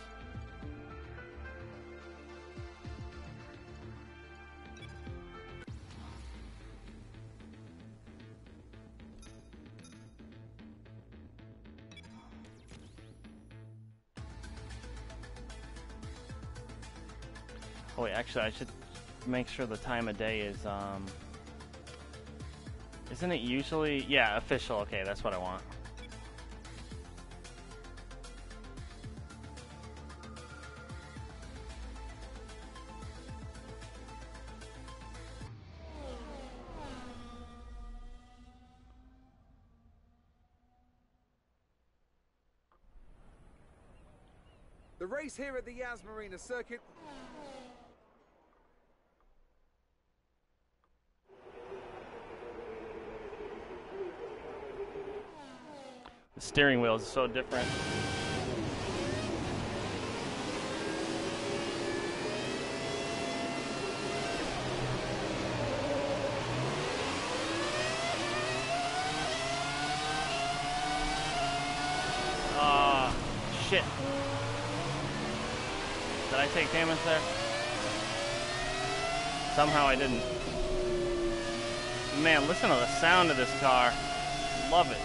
Oh wait, actually I should make sure the time of day is, isn't it usually, yeah, official, okay, that's what I want. race here at the Yas Marina circuit. The steering wheel is so different. Shit. Did I take damage there? Somehow I didn't. Man, listen to the sound of this car. Love it.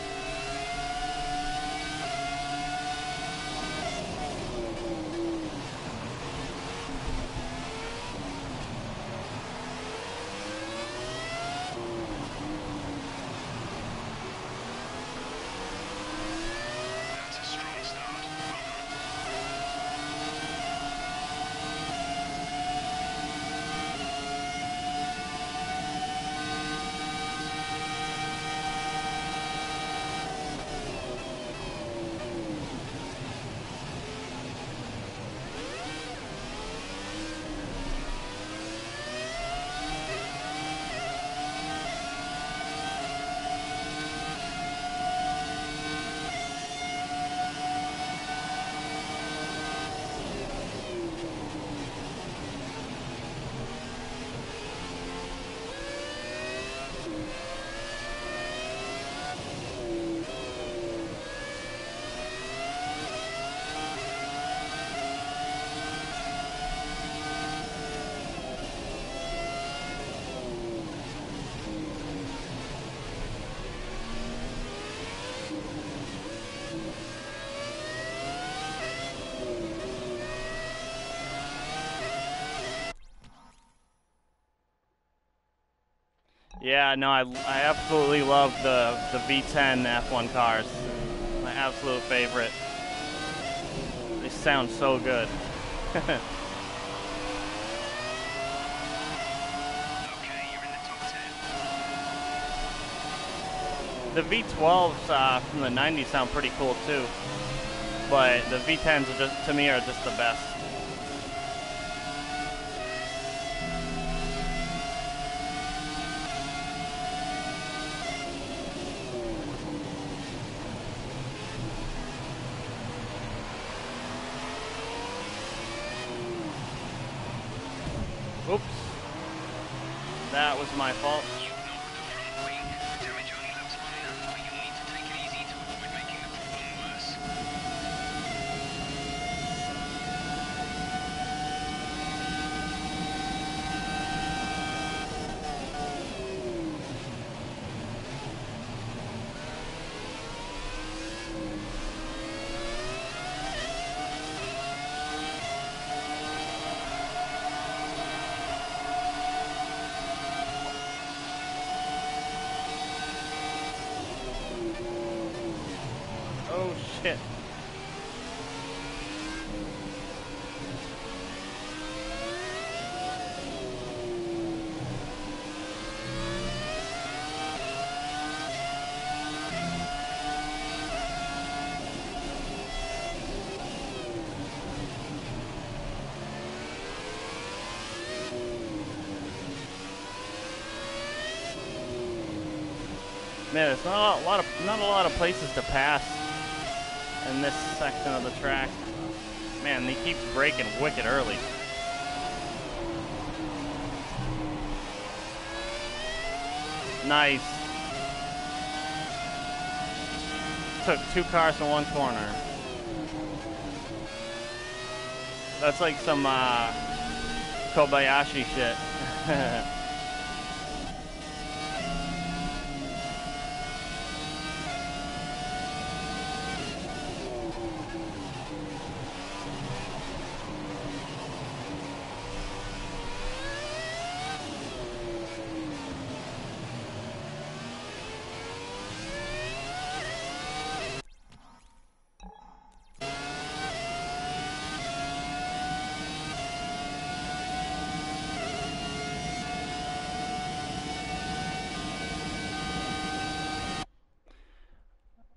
Yeah, no, I absolutely love the V10 F1 cars. My absolute favorite. They sound so good. Okay, you're in the top 10. The V12s from the 90s sound pretty cool too, but the V10s are just, to me, are just the best. Oops. That was my fault. You've knocked the front wing. Damage only looks minor, but you'll need to take it easy to avoid making the problem worse. Oh shit. Man, there's not a lot of places to pass in this section of the track. Man, he keeps braking wicked early. Nice. Took 2 cars in 1 corner. That's like some Kobayashi shit.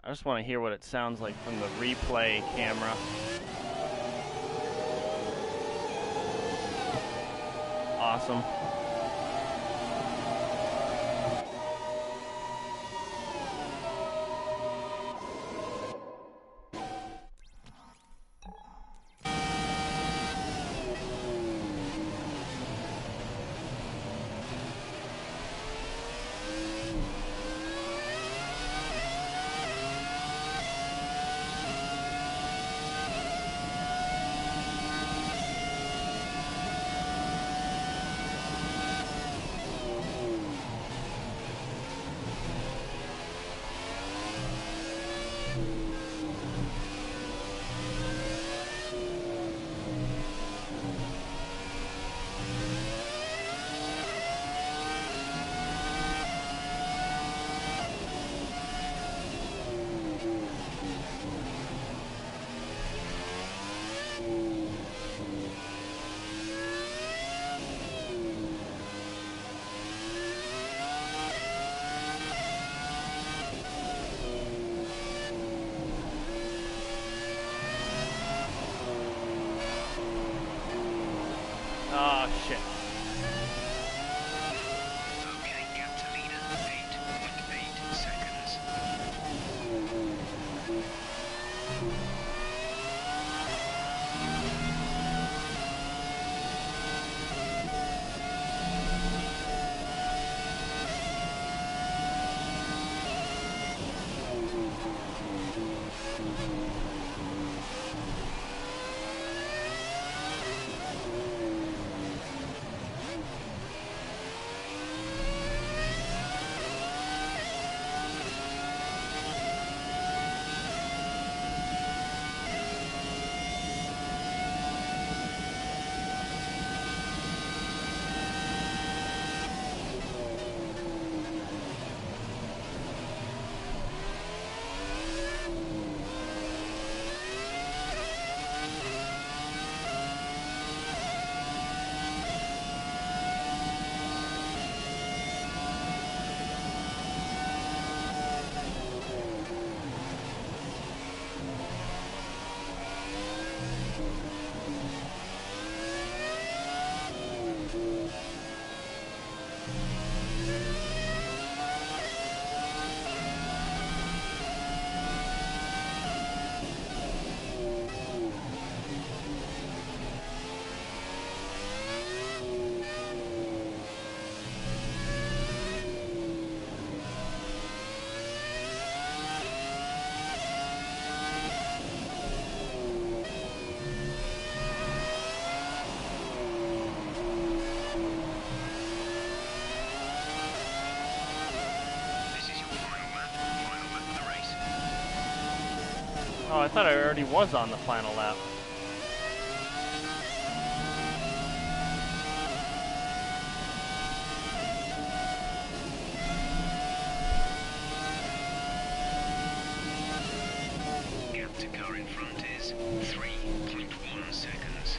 I just want to hear what it sounds like from the replay camera. awesome. Oh, shit. Okay, gap to leader, 8.8 seconds. Oh, I thought I already was on the final lap. Gap to car in front is 3.1 seconds.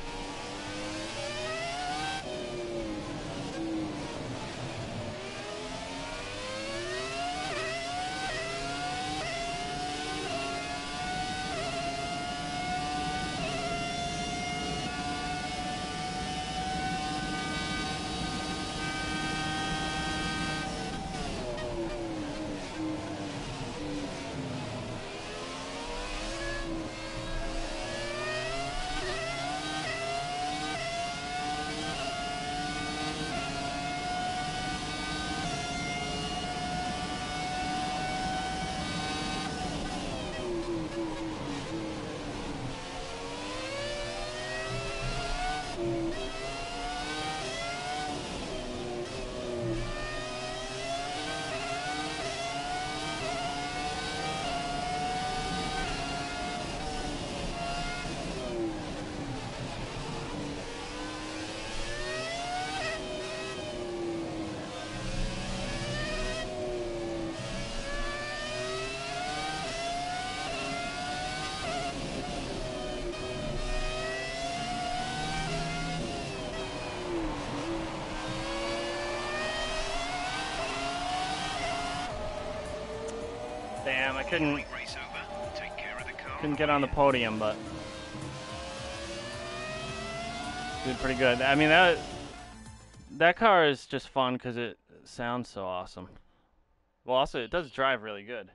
Damn, I couldn't get on the podium, but did pretty good. I mean, that that car is just fun because it sounds so awesome. Well, also it does drive really good.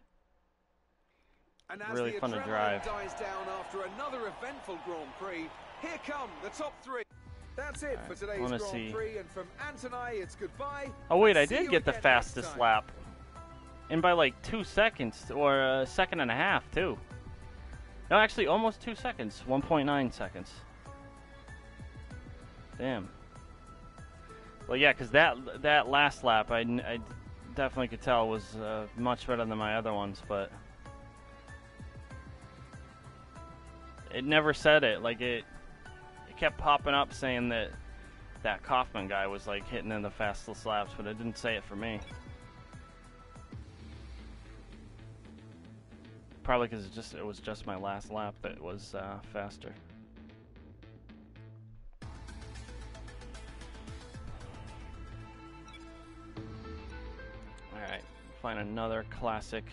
And as Really the fun to adrenaline drive. dies down after another eventful Grand Prix, here come the top three. That's it for today's wanna Grand see. Prix, and from Antonai, it's goodbye. Oh wait, I See did you get the again fastest next time. lap. And by like 2 seconds, or a second and a half too. No, actually almost 2 seconds, 1.9 seconds. Damn. Well, yeah, because that last lap, I definitely could tell was much better than my other ones, but it never said it. Like it kept popping up saying that Kaufman guy was like hitting in the fastest laps, but it didn't say it for me. Probably because it was just my last lap that was faster. All right, find another classic.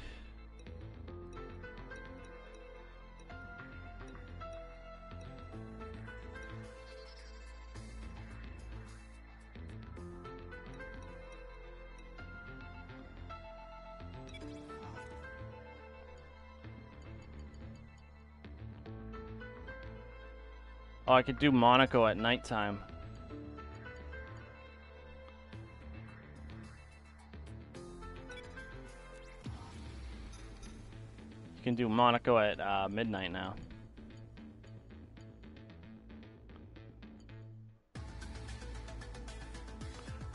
Oh, I could do Monaco at nighttime. You can do Monaco at midnight now.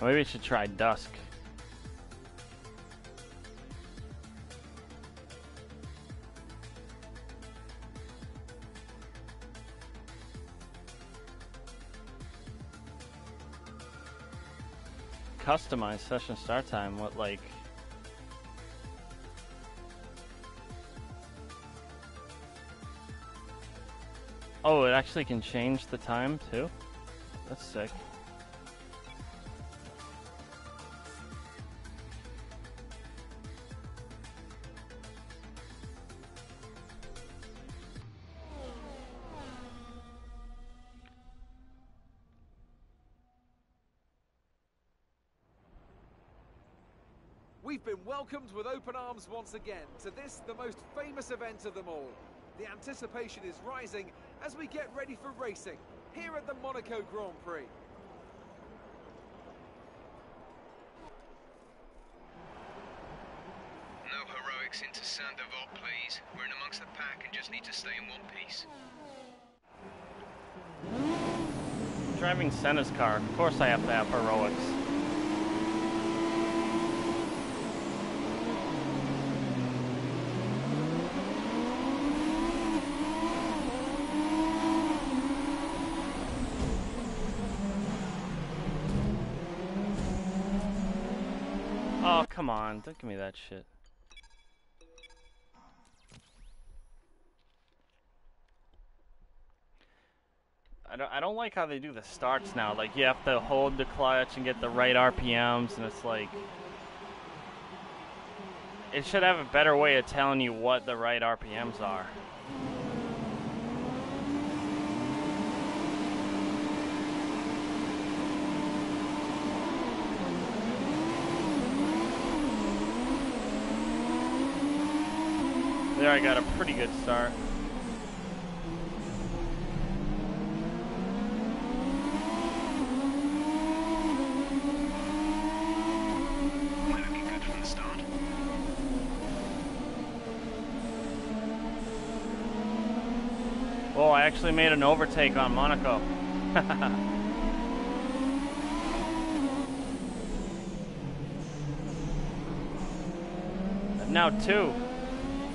Or maybe I should try dusk. Customize session start time. What, like? Oh, it actually can change the time too? That's sick. We've been welcomed with open arms once again to this, the most famous event of them all. The anticipation is rising as we get ready for racing here at the Monaco Grand Prix. No heroics into Saint-Devote, please. We're in amongst the pack and just need to stay in one piece. Driving Senna's car. Of course I have to have heroics. Oh, come on. Don't give me that shit. I don't like how they do the starts now. Like, you have to hold the clutch and get the right RPMs, and it's like... It should have a better way of telling you what the right RPMs are. There I got a pretty good start. We're looking good from the start. Oh, I actually made an overtake on Monaco. Now 2.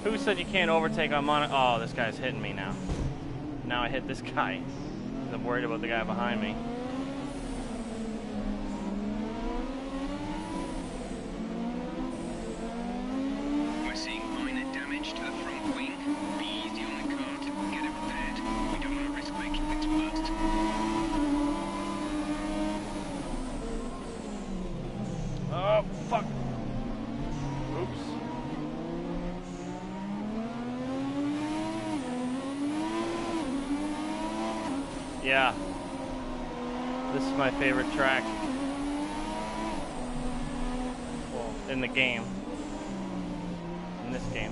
Who said you can't overtake on Monaco? Oh, this guy's hitting me now. Now I hit this guy. I'm worried about the guy behind me. We're seeing minor damage to the front wing. Be easy on the car to get it repaired. We don't want to risk making things worse. Oh, fuck. Oops. Yeah. This is my favorite track. in the game. In this game.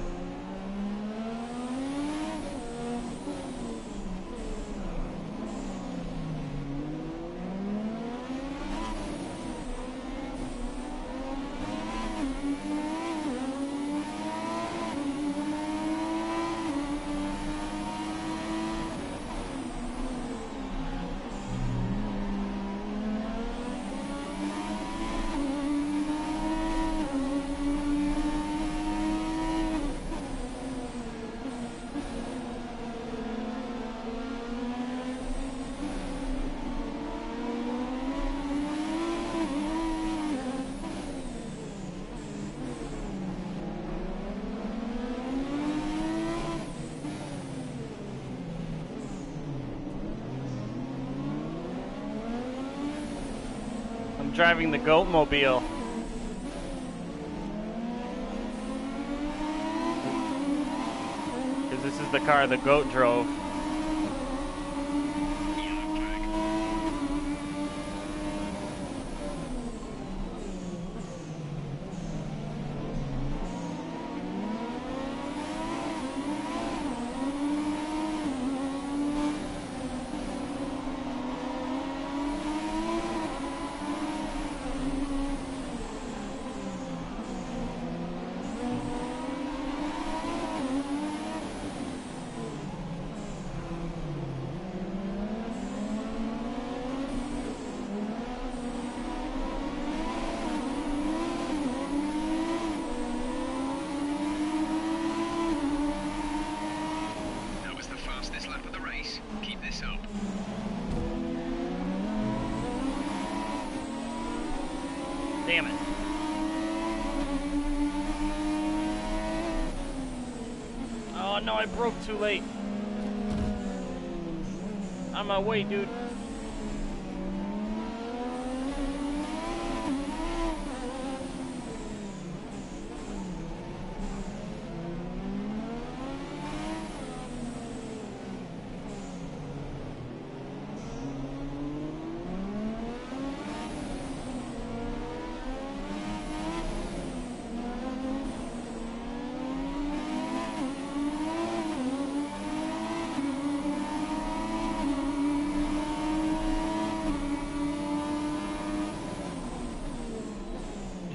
Driving the Goat Mobile. Because this is the car the Goat drove. Damn it. Oh no, I broke too late. On my way, dude.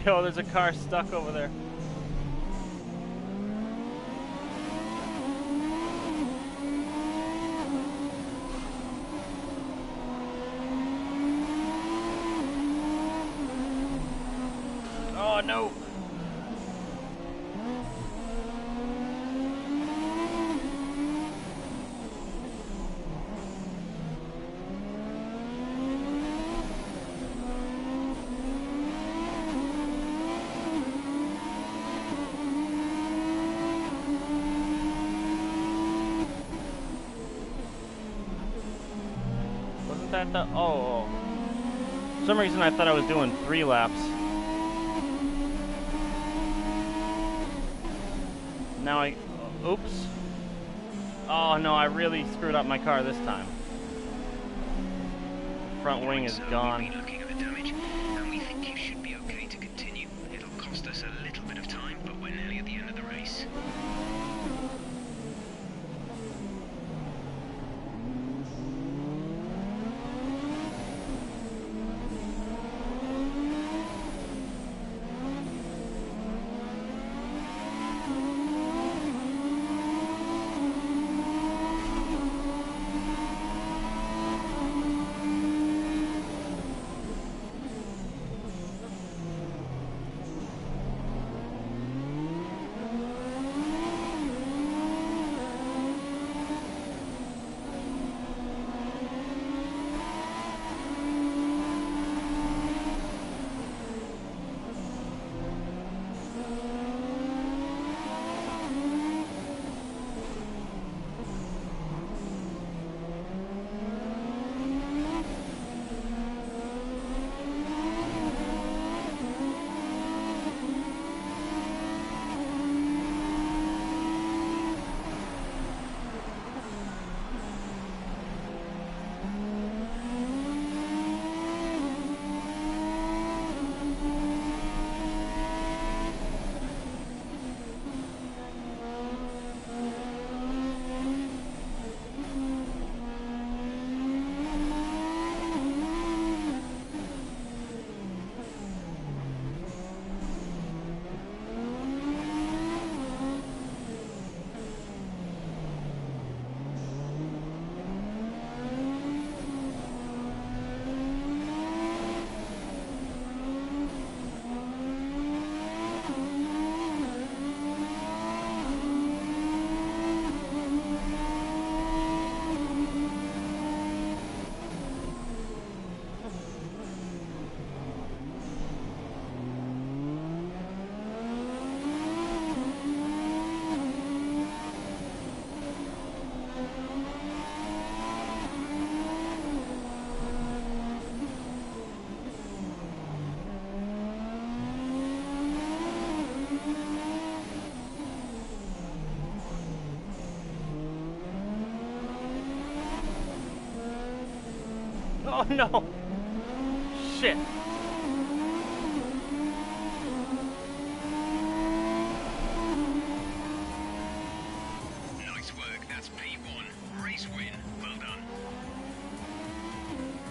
Yo, there's a car stuck over there. Oh no. That the oh, for some reason I thought I was doing 3 laps. Now oops. Oh no, I really screwed up my car this time. Front wing is gone. Looking at the damage, and we think you should be okay to continue. It'll cost us a little bit of time, but we're nearly at the end of the race. no! Shit. Nice work, that's P1. Race win, well done.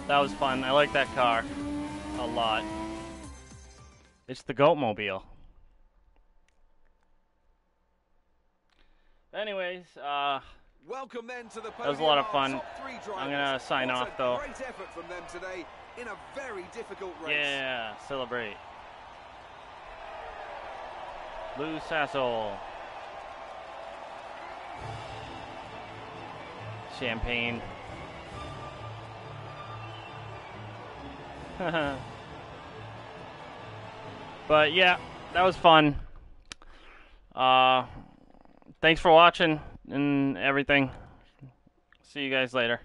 That was fun. I like that car a lot. It's the Goatmobile. Anyways, welcome then to the that was a lot of podium, fun. our top three drivers. I'm gonna sign What off a though. Great effort from them today in a very difficult race. Yeah, celebrate. Lou Sassel. Champagne. But yeah, that was fun. Thanks for watching and everything. See you guys later.